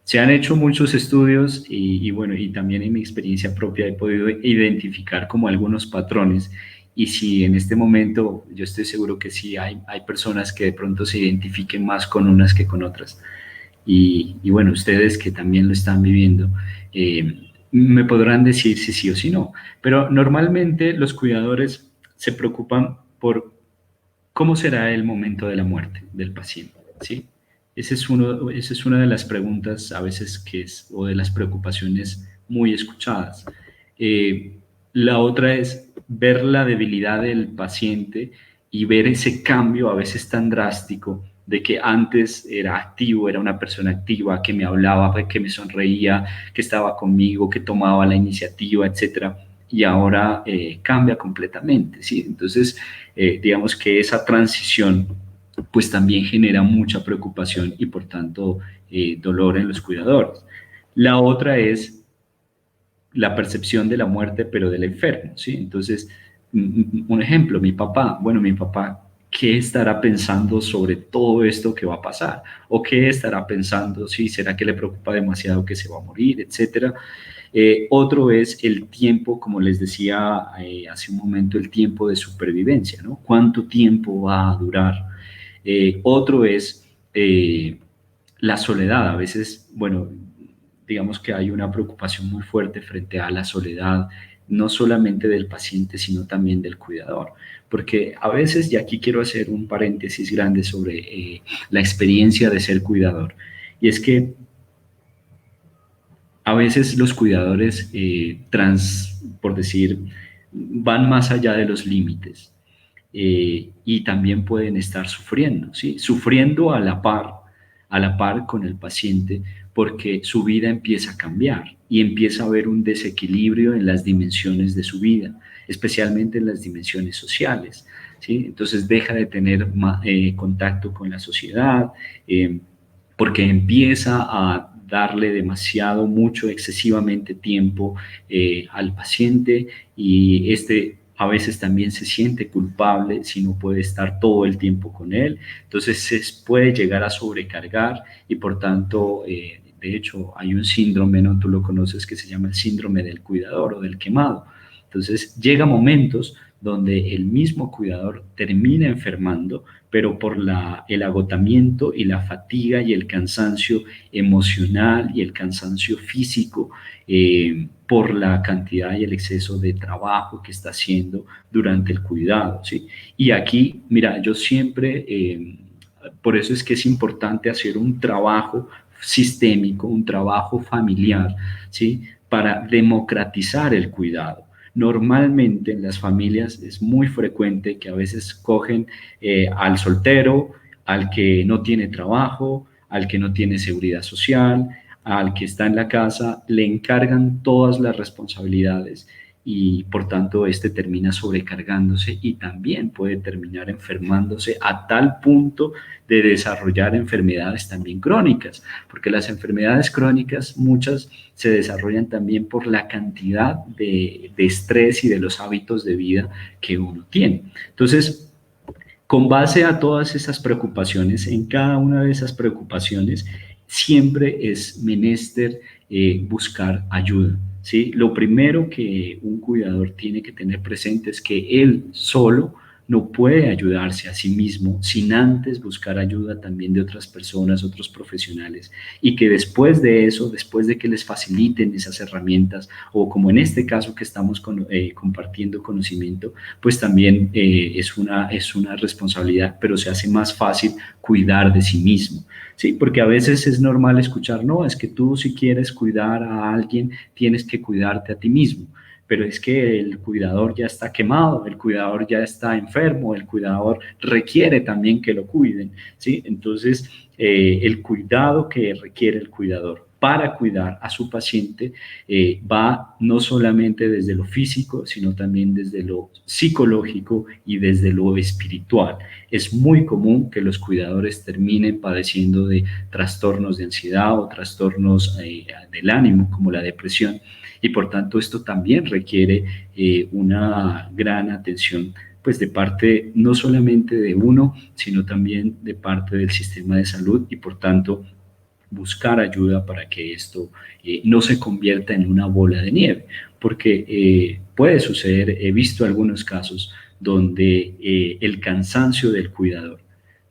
C: Se han hecho muchos estudios y bueno, y también en mi experiencia propia he podido identificar como algunos patrones y si en este momento yo estoy seguro que sí hay personas que de pronto se identifiquen más con unas que con otras y bueno, ustedes que también lo están viviendo, me podrán decir si sí o si no, pero normalmente los cuidadores se preocupan por cómo será el momento de la muerte del paciente, ¿sí? Esa es una de las preguntas a veces o de las preocupaciones muy escuchadas. La otra es ver la debilidad del paciente y ver ese cambio a veces tan drástico de que antes era activo, era una persona activa, que me hablaba, que me sonreía, que estaba conmigo, que tomaba la iniciativa, etcétera, y ahora cambia completamente, ¿sí? Entonces, digamos que esa transición pues también genera mucha preocupación y por tanto dolor en los cuidadores. La otra es la percepción de la muerte, pero del enfermo, ¿sí? Entonces, un ejemplo, mi papá, ¿qué estará pensando sobre todo esto que va a pasar? ¿O qué estará pensando, sí, será que le preocupa demasiado que se va a morir, etcétera? Otro es el tiempo, como les decía hace un momento, el tiempo de supervivencia, ¿no? ¿Cuánto tiempo va a durar? Otro es la soledad. A veces, bueno, digamos que hay una preocupación muy fuerte frente a la soledad, no solamente del paciente, sino también del cuidador. Porque a veces, y aquí quiero hacer un paréntesis grande sobre la experiencia de ser cuidador, y es que a veces los cuidadores por decir, van más allá de los límites y también pueden estar sufriendo, ¿sí? Sufriendo a la par con el paciente porque su vida empieza a cambiar y empieza a haber un desequilibrio en las dimensiones de su vida, especialmente en las dimensiones sociales, ¿sí? Entonces deja de tener contacto con la sociedad porque empieza a darle demasiado, mucho, excesivamente tiempo al paciente, y a veces también se siente culpable si no puede estar todo el tiempo con él. Entonces se puede llegar a sobrecargar y por tanto, de hecho, hay un síndrome, ¿no? Tú lo conoces, que se llama el síndrome del cuidador o del quemado. Entonces llega momentos donde el mismo cuidador termina enfermando, pero por el agotamiento y la fatiga y el cansancio emocional y el cansancio físico, por la cantidad y el exceso de trabajo que está haciendo durante el cuidado, ¿sí? Y aquí, mira, yo siempre, por eso es que es importante hacer un trabajo sistémico, un trabajo familiar, ¿sí? Para democratizar el cuidado. Normalmente en las familias es muy frecuente que a veces cogen al soltero, al que no tiene trabajo, al que no tiene seguridad social, al que está en la casa, le encargan todas las responsabilidades y por tanto este termina sobrecargándose y también puede terminar enfermándose a tal punto de desarrollar enfermedades también crónicas, porque las enfermedades crónicas muchas se desarrollan también por la cantidad de estrés y de los hábitos de vida que uno tiene. Entonces, con base a todas esas preocupaciones, en cada una de esas preocupaciones, siempre es menester buscar ayuda, ¿sí? Lo primero que un cuidador tiene que tener presente es que él solo no puede ayudarse a sí mismo sin antes buscar ayuda también de otras personas, otros profesionales, y que después de eso, después de que les faciliten esas herramientas, o como en este caso que estamos compartiendo conocimiento, pues también es una responsabilidad, pero se hace más fácil cuidar de sí mismo. Sí, porque a veces es normal escuchar, no, es que tú si quieres cuidar a alguien, tienes que cuidarte a ti mismo, pero es que el cuidador ya está quemado, el cuidador ya está enfermo, el cuidador requiere también que lo cuiden, ¿sí? Entonces, el cuidado que requiere el cuidador para cuidar a su paciente va no solamente desde lo físico, sino también desde lo psicológico y desde lo espiritual. Es muy común que los cuidadores terminen padeciendo de trastornos de ansiedad o trastornos del ánimo, como la depresión, y por tanto esto también requiere una gran atención, pues de parte no solamente de uno, sino también de parte del sistema de salud, y por tanto buscar ayuda para que esto no se convierta en una bola de nieve, porque puede suceder, he visto algunos casos donde el cansancio del cuidador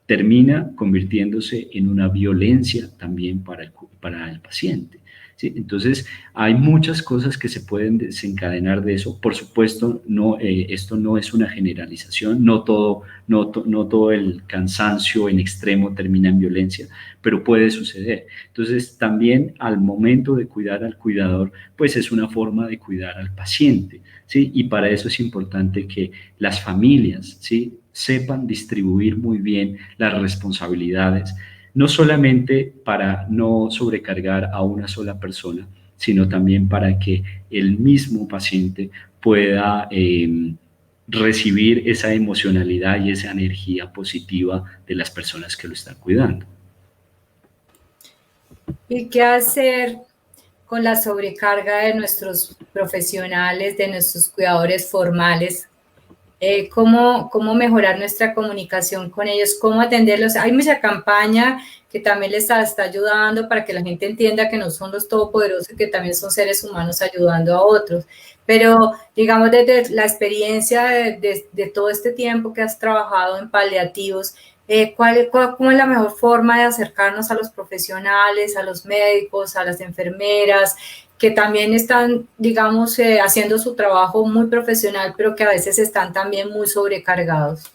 C: termina convirtiéndose en una violencia también para el paciente, ¿sí? Entonces, hay muchas cosas que se pueden desencadenar de eso. Por supuesto, no, esto no es una generalización, no todo el cansancio en extremo termina en violencia, pero puede suceder. Entonces, también al momento de cuidar al cuidador, pues es una forma de cuidar al paciente, ¿sí? Y para eso es importante que las familias, ¿sí?, sepan distribuir muy bien las responsabilidades, no solamente para no sobrecargar a una sola persona, sino también para que el mismo paciente pueda recibir esa emocionalidad y esa energía positiva de las personas que lo están cuidando.
B: ¿Y qué hacer con la sobrecarga de nuestros profesionales, de nuestros cuidadores formales? ¿Cómo mejorar nuestra comunicación con ellos? ¿Cómo atenderlos? Hay mucha campaña que también les está ayudando para que la gente entienda que no son los todopoderosos, que también son seres humanos ayudando a otros. Pero, digamos, desde la experiencia de todo este tiempo que has trabajado en paliativos, ¿cómo es la mejor forma de acercarnos a los profesionales, a los médicos, a las enfermeras, que también están, digamos, haciendo su trabajo muy profesional, pero que a veces están también muy sobrecargados?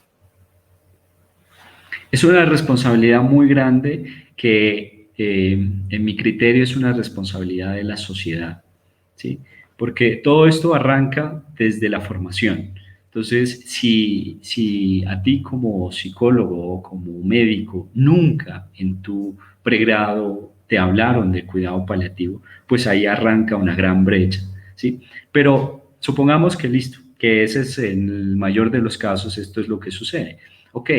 C: Es una responsabilidad muy grande que, en mi criterio, es una responsabilidad de la sociedad, ¿sí? Porque todo esto arranca desde la formación. Entonces, si a ti como psicólogo o como médico nunca en tu pregrado te hablaron de cuidado paliativo, pues ahí arranca una gran brecha, ¿sí? Pero supongamos que listo, que ese es en el mayor de los casos, esto es lo que sucede. Ok,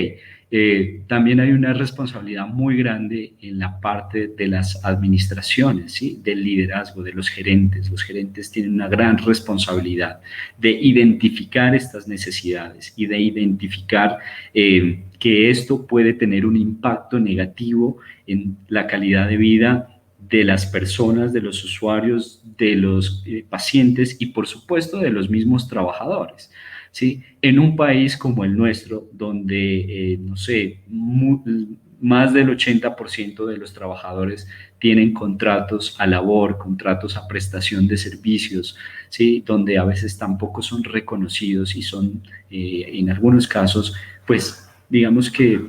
C: también hay una responsabilidad muy grande en la parte de las administraciones, ¿sí? Del liderazgo, de los gerentes. Los gerentes tienen una gran responsabilidad de identificar estas necesidades y de identificar que esto puede tener un impacto negativo en la calidad de vida de las personas, de los usuarios, de los pacientes y por supuesto de los mismos trabajadores. ¿Sí? En un país como el nuestro, donde, no sé, más del 80% de los trabajadores tienen contratos a labor, contratos a prestación de servicios, ¿sí? Donde a veces tampoco son reconocidos y son, en algunos casos, pues, digamos que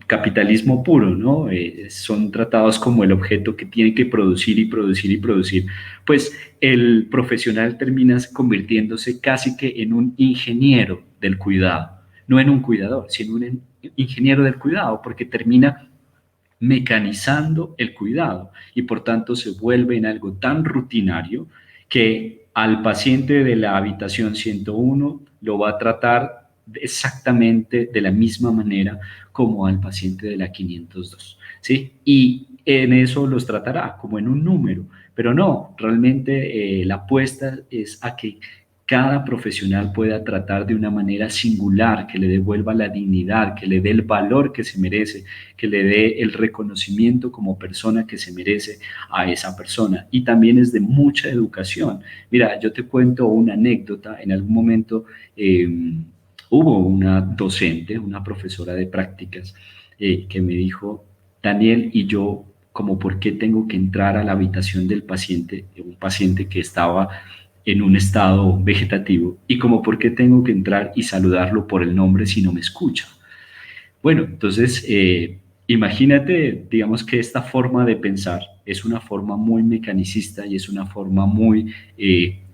C: capitalismo puro, ¿no? Son tratados como el objeto que tiene que producir y producir y producir, pues el profesional termina convirtiéndose casi que en un ingeniero del cuidado, no en un cuidador, sino un ingeniero del cuidado, porque termina mecanizando el cuidado y por tanto se vuelve en algo tan rutinario que al paciente de la habitación 101 lo va a tratar exactamente de la misma manera como al paciente de la 502, ¿sí? Y en eso los tratará como en un número, pero no, realmente la apuesta es a que cada profesional pueda tratar de una manera singular, que le devuelva la dignidad, que le dé el valor que se merece, que le dé el reconocimiento como persona que se merece a esa persona. Y también es de mucha educación. Mira, yo te cuento una anécdota. En algún momento hubo una docente, una profesora de prácticas, que me dijo, Daniel, y yo, como por qué tengo que entrar a la habitación del paciente, un paciente que estaba en un estado vegetativo, y como por qué tengo que entrar y saludarlo por el nombre si no me escucha. Bueno, entonces, imagínate, digamos que esta forma de pensar es una forma muy mecanicista y es una forma muy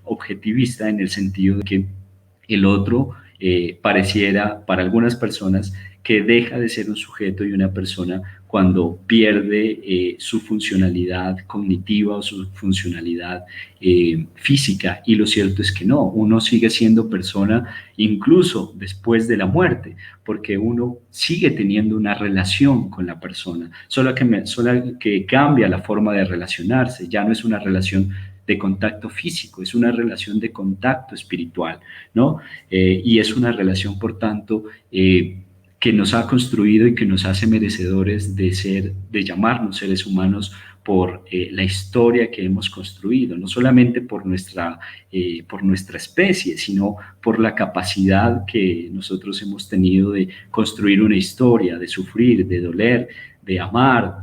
C: objetivista en el sentido de que el otro pareciera para algunas personas que deja de ser un sujeto y una persona cuando pierde su funcionalidad cognitiva o su funcionalidad física. Y lo cierto es que no, uno sigue siendo persona incluso después de la muerte, porque uno sigue teniendo una relación con la persona, solo que cambia la forma de relacionarse, ya no es una relación de contacto físico, es una relación de contacto espiritual, ¿no? Y es una relación, por tanto, que nos ha construido y que nos hace merecedores de llamarnos seres humanos por la historia que hemos construido, no solamente por nuestra especie, sino por la capacidad que nosotros hemos tenido de construir una historia, de sufrir, de doler, de amar,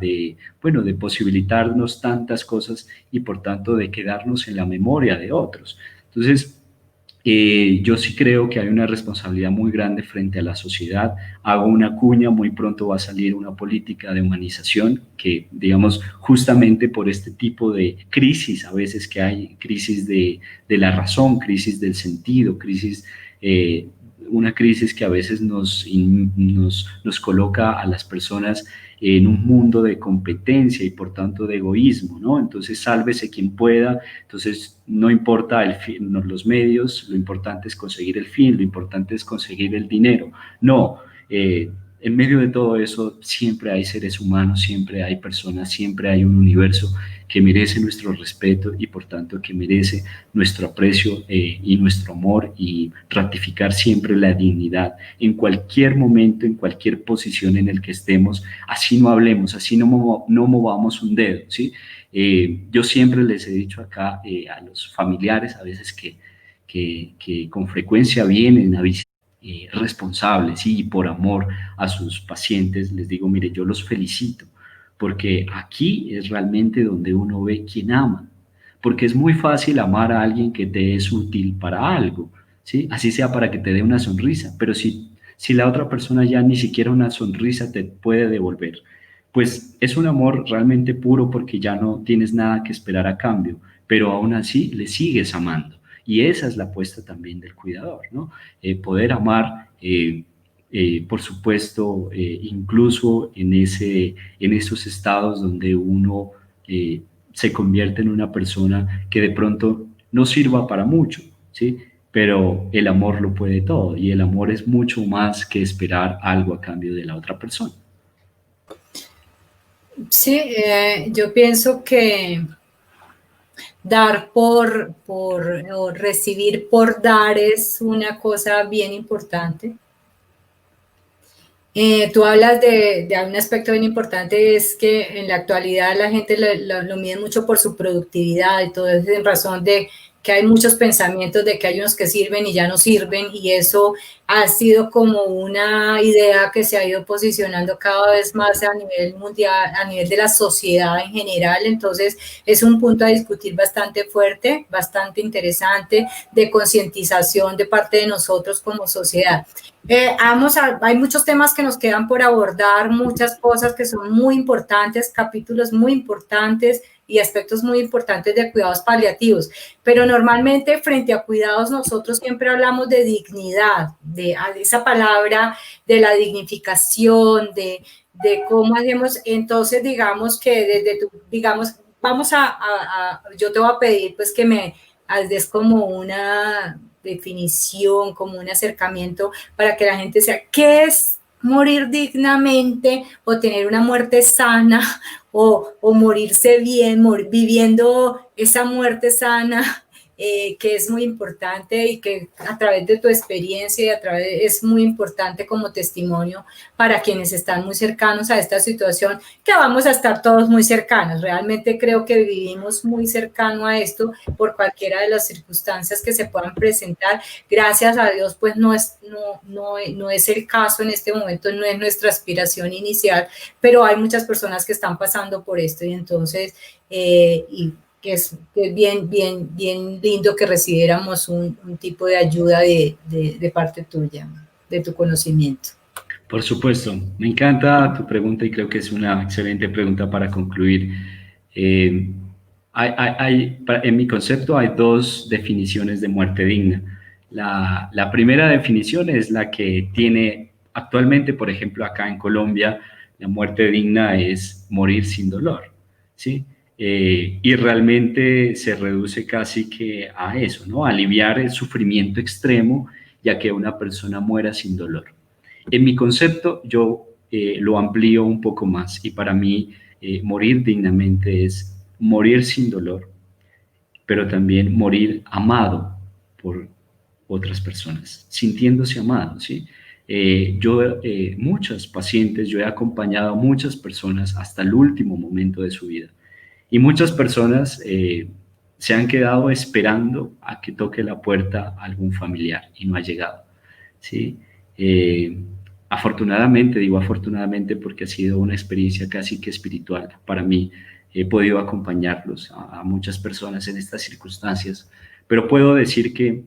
C: bueno, de posibilitarnos tantas cosas y por tanto de quedarnos en la memoria de otros. Entonces, yo sí creo que hay una responsabilidad muy grande frente a la sociedad. Hago una cuña, muy pronto va a salir una política de humanización que, digamos, justamente por este tipo de crisis, a veces que hay crisis de la razón, crisis del sentido, una crisis que a veces nos coloca a las personas en un mundo de competencia y por tanto de egoísmo, ¿no? Entonces, sálvese quien pueda, entonces no importa el fin, no, los medios, lo importante es conseguir el fin, lo importante es conseguir el dinero. No, en medio de todo eso siempre hay seres humanos, siempre hay personas, siempre hay un universo que merece nuestro respeto y por tanto que merece nuestro aprecio y nuestro amor y ratificar siempre la dignidad en cualquier momento, en cualquier posición en el que estemos, así no hablemos, así no movamos un dedo, ¿sí? Yo siempre les he dicho acá a los familiares a veces que con frecuencia vienen a visitar responsables y por amor a sus pacientes, les digo, mire, yo los felicito, porque aquí es realmente donde uno ve quién ama, porque es muy fácil amar a alguien que te es útil para algo, ¿sí? Así sea para que te dé una sonrisa, pero si la otra persona ya ni siquiera una sonrisa te puede devolver, pues es un amor realmente puro porque ya no tienes nada que esperar a cambio, pero aún así le sigues amando. Y esa es la apuesta también del cuidador, ¿no? Poder amar, por supuesto, incluso en esos estados donde uno se convierte en una persona que de pronto no sirva para mucho, ¿sí? pero el amor lo puede todo y el amor es mucho más que esperar algo a cambio de la otra persona.
B: Sí, yo pienso que dar o recibir por dar es una cosa bien importante. Tú hablas de un aspecto bien importante, es que en la actualidad la gente lo mide mucho por su productividad y todo eso en razón de que hay muchos pensamientos de que hay unos que sirven y ya no sirven, y eso ha sido como una idea que se ha ido posicionando cada vez más a nivel mundial, a nivel de la sociedad en general. Entonces es un punto a discutir bastante fuerte, bastante interesante, de concientización de parte de nosotros como sociedad. Hay muchos temas que nos quedan por abordar, muchas cosas que son muy importantes, capítulos muy importantes y aspectos muy importantes de cuidados paliativos, pero normalmente frente a cuidados nosotros siempre hablamos de dignidad, de esa palabra, de la dignificación, de cómo hacemos. Entonces digamos que yo te voy a pedir pues que me des como una definición, como un acercamiento para que la gente sepa qué es morir dignamente o tener una muerte sana o morirse bien, viviendo esa muerte sana, que es muy importante y que a través de tu experiencia es muy importante como testimonio para quienes están muy cercanos a esta situación, que vamos a estar todos muy cercanos. Realmente creo que vivimos muy cercano a esto por cualquiera de las circunstancias que se puedan presentar. Gracias a Dios, pues no es el caso en este momento, no es nuestra aspiración inicial, pero hay muchas personas que están pasando por esto y entonces, que es bien lindo que recibiéramos un tipo de ayuda de parte tuya, de tu conocimiento.
C: Por supuesto, me encanta tu pregunta y creo que es una excelente pregunta para concluir. En mi concepto hay dos definiciones de muerte digna. La primera definición es la que tiene actualmente, por ejemplo, acá en Colombia, la muerte digna es morir sin dolor, ¿sí? Y realmente se reduce casi que a eso, ¿no? Aliviar el sufrimiento extremo, ya que una persona muera sin dolor. En mi concepto, yo lo amplío un poco más y para mí morir dignamente es morir sin dolor, pero también morir amado por otras personas, sintiéndose amado, ¿sí? Muchos pacientes, yo he acompañado a muchas personas hasta el último momento de su vida y muchas personas se han quedado esperando a que toque la puerta algún familiar y no ha llegado, ¿sí? Afortunadamente, digo afortunadamente porque ha sido una experiencia casi que espiritual para mí. He podido acompañarlos a muchas personas en estas circunstancias, pero puedo decir que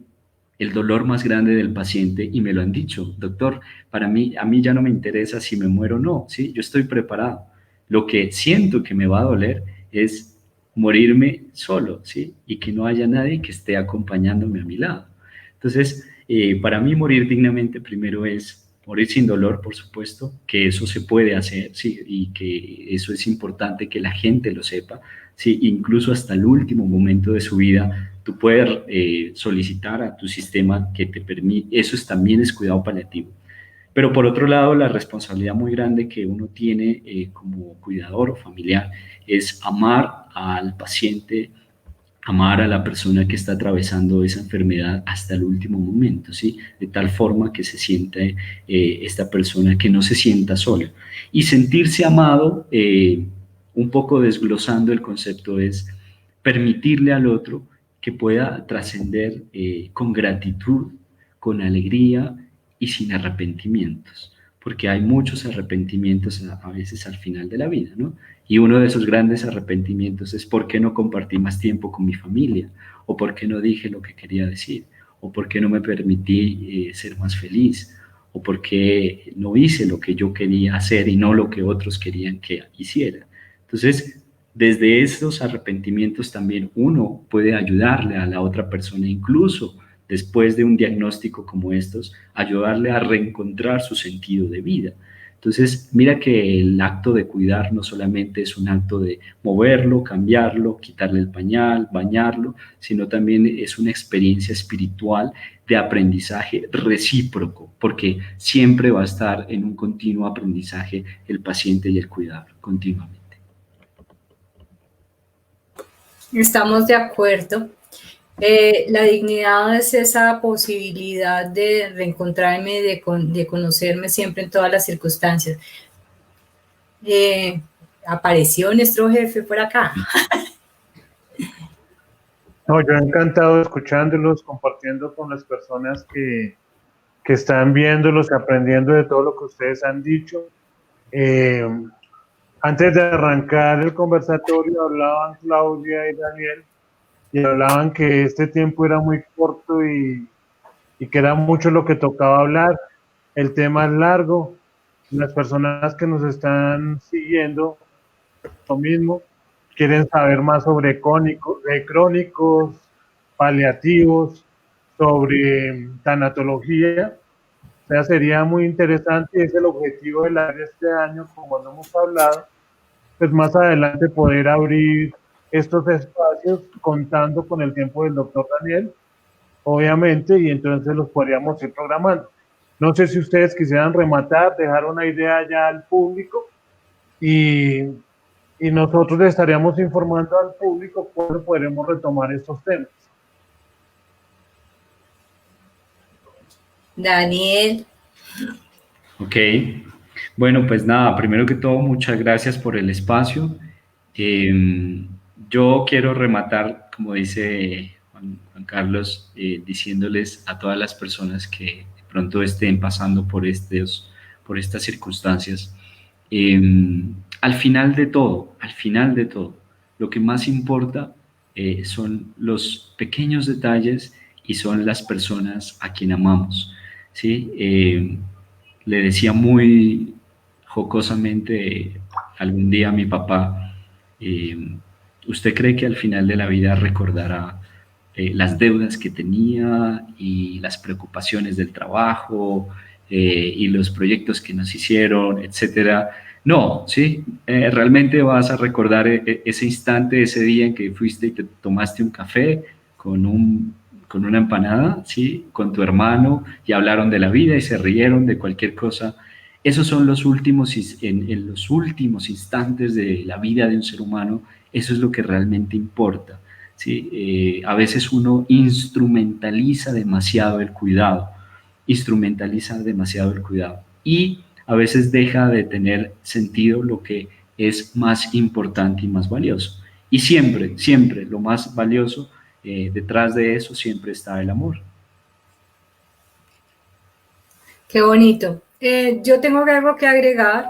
C: el dolor más grande del paciente, y me lo han dicho, doctor, a mí ya no me interesa si me muero o no, ¿sí? Yo estoy preparado. Lo que siento que me va a doler es morirme solo, ¿sí? Y que no haya nadie que esté acompañándome a mi lado. Entonces, para mí morir dignamente primero es morir sin dolor, por supuesto, que eso se puede hacer, sí, y que eso es importante que la gente lo sepa, sí, incluso hasta el último momento de su vida, tú puedes solicitar a tu sistema que te permite, también es cuidado paliativo. Pero por otro lado, la responsabilidad muy grande que uno tiene como cuidador o familiar es amar al paciente, amar a la persona que está atravesando esa enfermedad hasta el último momento, ¿sí? De tal forma que se siente esta persona, que no se sienta sola. Y sentirse amado, un poco desglosando el concepto, es permitirle al otro que pueda trascender con gratitud, con alegría y sin arrepentimientos, porque hay muchos arrepentimientos a veces al final de la vida, ¿no? Y uno de esos grandes arrepentimientos es por qué no compartí más tiempo con mi familia, o por qué no dije lo que quería decir, o por qué no me permití ser más feliz, o por qué no hice lo que yo quería hacer y no lo que otros querían que hiciera. Entonces, desde esos arrepentimientos también uno puede ayudarle a la otra persona, incluso después de un diagnóstico como estos, ayudarle a reencontrar su sentido de vida. Entonces, mira que el acto de cuidar no solamente es un acto de moverlo, cambiarlo, quitarle el pañal, bañarlo, sino también es una experiencia espiritual de aprendizaje recíproco, porque siempre va a estar en un continuo aprendizaje el paciente y el cuidador, continuamente.
B: Estamos de acuerdo. La dignidad es esa posibilidad de reencontrarme, de conocerme siempre en todas las circunstancias. Apareció nuestro jefe por acá.
A: No, yo encantado escuchándolos, compartiendo con las personas que están viéndolos y aprendiendo de todo lo que ustedes han dicho. Antes de arrancar el conversatorio hablaban Claudia y Daniel y hablaban que este tiempo era muy corto y que era mucho lo que tocaba hablar. El tema es largo. Las personas que nos están siguiendo, lo mismo, quieren saber más sobre crónicos, paliativos, sobre tanatología. O sea, sería muy interesante y es el objetivo del área este año, como no hemos hablado, pues más adelante poder abrir estos espacios contando con el tiempo del doctor Daniel, obviamente, y entonces los podríamos ir programando. No sé si ustedes quisieran rematar, dejar una idea ya al público y nosotros le estaríamos informando al público cuándo podremos retomar estos temas.
B: Daniel.
C: Ok, bueno, pues nada, primero que todo, muchas gracias por el espacio. Yo quiero rematar, como dice Juan Carlos, diciéndoles a todas las personas que de pronto estén pasando por estas circunstancias, al final de todo, lo que más importa son los pequeños detalles y son las personas a quien amamos, ¿sí? Le decía muy jocosamente algún día a mi papá, ¿usted cree que al final de la vida recordará las deudas que tenía y las preocupaciones del trabajo y los proyectos que nos hicieron, etcétera? No, ¿sí? Realmente vas a recordar ese instante, ese día en que fuiste y te tomaste un café con una empanada, ¿sí? Con tu hermano y hablaron de la vida y se rieron de cualquier cosa. Esos son los últimos, en los últimos instantes de la vida de un ser humano, eso es lo que realmente importa, ¿sí? A veces uno instrumentaliza demasiado el cuidado y a veces deja de tener sentido lo que es más importante y más valioso. Y siempre, siempre lo más valioso, detrás de eso siempre está el amor.
B: Qué bonito. Yo tengo algo que agregar.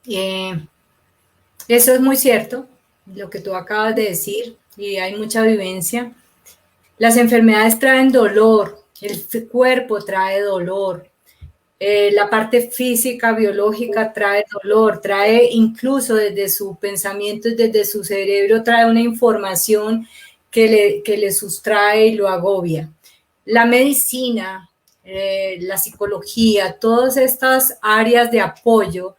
B: Eso es muy cierto, lo que tú acabas de decir, y hay mucha vivencia. Las enfermedades traen dolor, el cuerpo trae dolor, la parte física, biológica trae dolor, trae incluso desde su pensamiento, desde su cerebro, trae una información que le sustrae y lo agobia. La medicina, la psicología, todas estas áreas de apoyo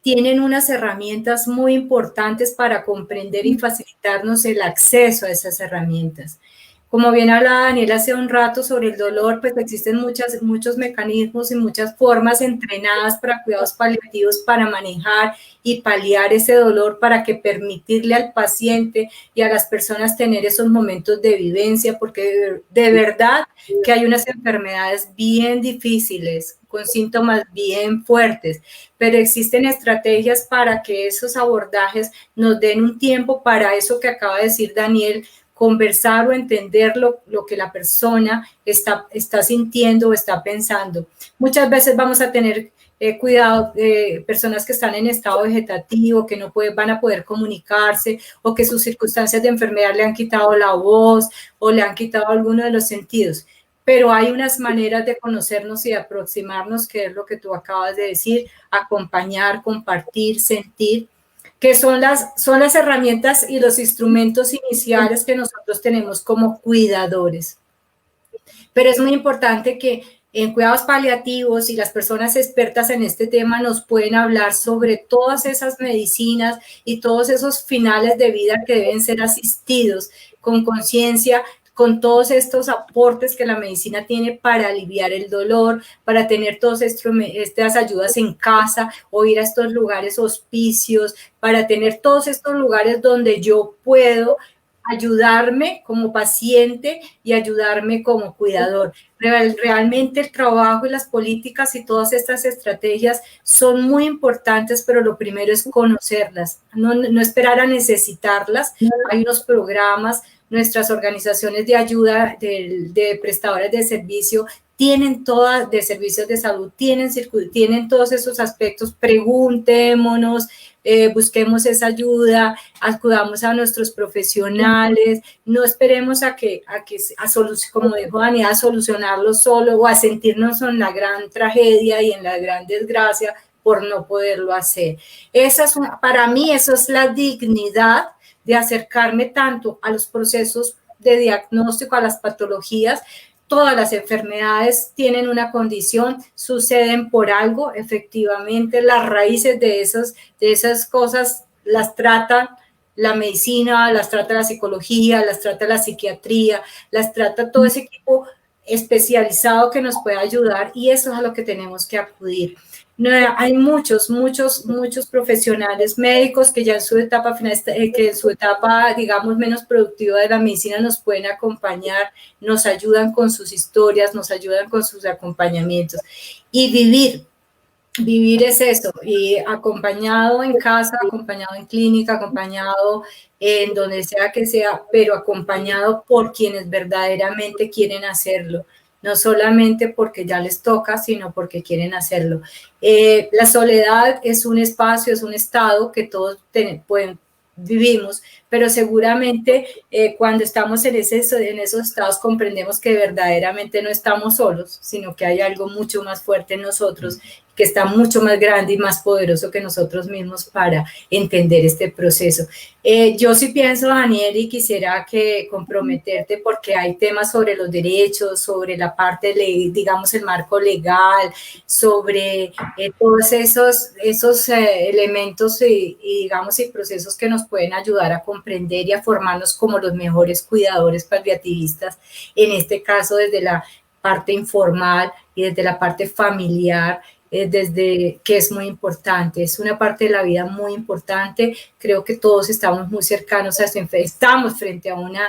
B: tienen unas herramientas muy importantes para comprender y facilitarnos el acceso a esas herramientas. Como bien hablaba Daniel hace un rato sobre el dolor, pues existen muchos mecanismos y muchas formas entrenadas para cuidados paliativos para manejar y paliar ese dolor, para que permitirle al paciente y a las personas tener esos momentos de vivencia, porque de verdad que hay unas enfermedades bien difíciles, con síntomas bien fuertes, pero existen estrategias para que esos abordajes nos den un tiempo para eso que acaba de decir Daniel, conversar o entender lo que la persona está sintiendo o está pensando. Muchas veces vamos a tener cuidado de personas que están en estado vegetativo, que no van a poder comunicarse, o que sus circunstancias de enfermedad le han quitado la voz o le han quitado alguno de los sentidos. Pero hay unas maneras de conocernos y de aproximarnos, que es lo que tú acabas de decir, acompañar, compartir, sentir, que son las herramientas y los instrumentos iniciales que nosotros tenemos como cuidadores. Pero es muy importante que en cuidados paliativos y las personas expertas en este tema nos pueden hablar sobre todas esas medicinas y todos esos finales de vida que deben ser asistidos con conciencia, con todos estos aportes que la medicina tiene para aliviar el dolor, para tener todas estas ayudas en casa o ir a estos lugares hospicios, para tener todos estos lugares donde yo puedo ayudarme como paciente y ayudarme como cuidador. Realmente el trabajo y las políticas y todas estas estrategias son muy importantes, pero lo primero es conocerlas, no esperar a necesitarlas. Hay unos programas, nuestras organizaciones de ayuda de prestadores de servicio tienen todas, de servicios de salud, tienen todos esos aspectos. Preguntémonos, busquemos esa ayuda, acudamos a nuestros profesionales, no esperemos como dijo Dani, a solucionarlo solo o a sentirnos en la gran tragedia y en la gran desgracia por no poderlo hacer. Para mí, eso es la dignidad de acercarme tanto a los procesos de diagnóstico, a las patologías. Todas las enfermedades tienen una condición, suceden por algo, efectivamente, las raíces de esas cosas las trata la medicina, las trata la psicología, las trata la psiquiatría, las trata todo ese equipo especializado que nos puede ayudar, y eso es a lo que tenemos que acudir. No, hay muchos profesionales médicos que ya en su etapa final, que en su etapa, digamos, menos productiva de la medicina nos pueden acompañar, nos ayudan con sus historias, nos ayudan con sus acompañamientos. Y vivir es eso, y acompañado en casa, acompañado en clínica, acompañado en donde sea que sea, pero acompañado por quienes verdaderamente quieren hacerlo. No solamente porque ya les toca, sino porque quieren hacerlo. La soledad es un espacio, es un estado que todos vivimos, pero seguramente cuando estamos en esos estados comprendemos que verdaderamente no estamos solos, sino que hay algo mucho más fuerte en nosotros, que está mucho más grande y más poderoso que nosotros mismos para entender este proceso. Yo sí pienso, Daniel, y quisiera comprometerte, porque hay temas sobre los derechos, sobre la parte, digamos, el marco legal, sobre todos esos elementos y, digamos, y procesos que nos pueden ayudar a comprender y a formarnos como los mejores cuidadores paliativistas, en este caso desde la parte informal y desde la parte familiar, desde que es muy importante, es una parte de la vida muy importante. Creo que todos estamos muy cercanos a estamos frente a una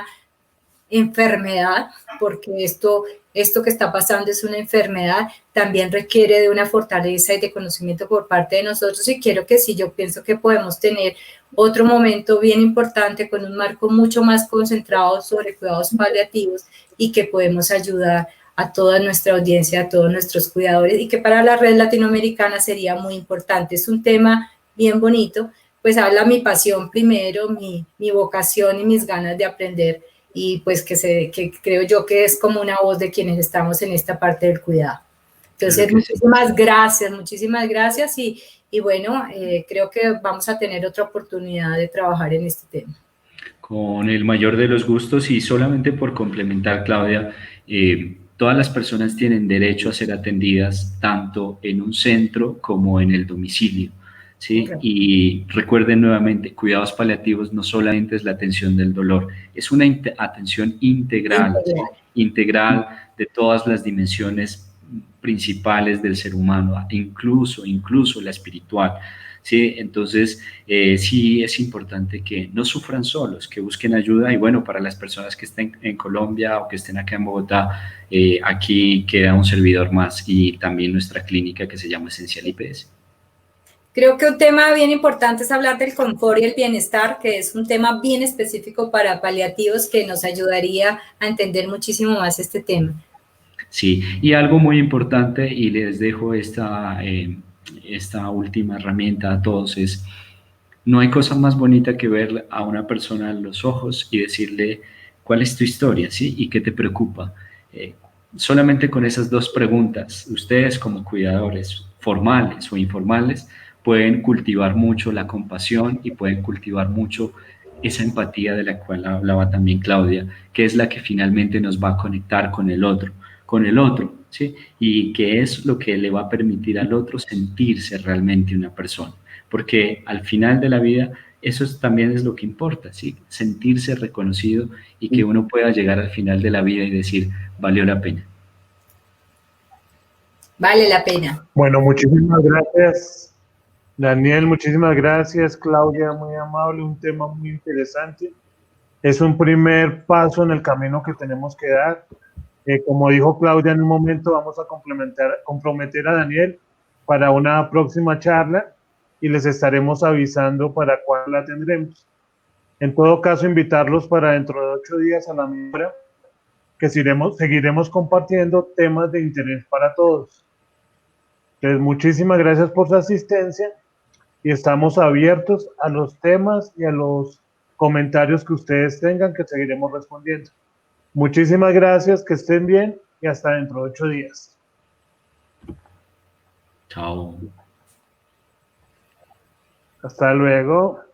B: enfermedad, porque esto que está pasando es una enfermedad, también requiere de una fortaleza y de conocimiento por parte de nosotros, y yo pienso que podemos tener otro momento bien importante con un marco mucho más concentrado sobre cuidados paliativos, y que podemos ayudar a toda nuestra audiencia, a todos nuestros cuidadores, y que para la red latinoamericana sería muy importante. Es un tema bien bonito, pues habla mi pasión primero, mi vocación y mis ganas de aprender, y pues que creo yo que es como una voz de quienes estamos en esta parte del cuidado. Entonces, muchísimas gracias, y bueno, creo que vamos a tener otra oportunidad de trabajar en este tema.
C: Con el mayor de los gustos, y solamente por complementar, Claudia, todas las personas tienen derecho a ser atendidas tanto en un centro como en el domicilio, ¿sí? Okay. Y recuerden nuevamente, cuidados paliativos no solamente es la atención del dolor, es una atención integral, integral de todas las dimensiones principales del ser humano, incluso la espiritual. ¿Sí? Entonces, sí es importante que no sufran solos, que busquen ayuda, y bueno, para las personas que estén en Colombia o que estén acá en Bogotá, aquí queda un servidor más, y también nuestra clínica que se llama Esencial IPS.
B: Creo que un tema bien importante es hablar del confort y el bienestar, que es un tema bien específico para paliativos que nos ayudaría a entender muchísimo más este tema.
C: Sí, y algo muy importante, y les dejo esta última herramienta a todos, es: no hay cosa más bonita que ver a una persona en los ojos y decirle cuál es tu historia, ¿sí? Y qué te preocupa. Solamente con esas dos preguntas, ustedes como cuidadores formales o informales pueden cultivar mucho la compasión y pueden cultivar mucho esa empatía de la cual hablaba también Claudia, que es la que finalmente nos va a conectar con el otro, ¿sí? Y que es lo que le va a permitir al otro sentirse realmente una persona, porque al final de la vida también es lo que importa, ¿sí? Sentirse reconocido y que uno pueda llegar al final de la vida y decir, valió la pena.
B: Vale la pena.
A: Bueno, muchísimas gracias, Daniel, muchísimas gracias, Claudia, muy amable, un tema muy interesante. Es un primer paso en el camino que tenemos que dar. Como dijo Claudia, en un momento vamos a comprometer a Daniel para una próxima charla y les estaremos avisando para cuándo la tendremos. En todo caso, invitarlos para dentro de 8 días a la misma hora, que seguiremos compartiendo temas de interés para todos. Entonces, muchísimas gracias por su asistencia y estamos abiertos a los temas y a los comentarios que ustedes tengan, que seguiremos respondiendo. Muchísimas gracias, que estén bien y hasta dentro de 8 días.
C: Chao.
A: Hasta luego.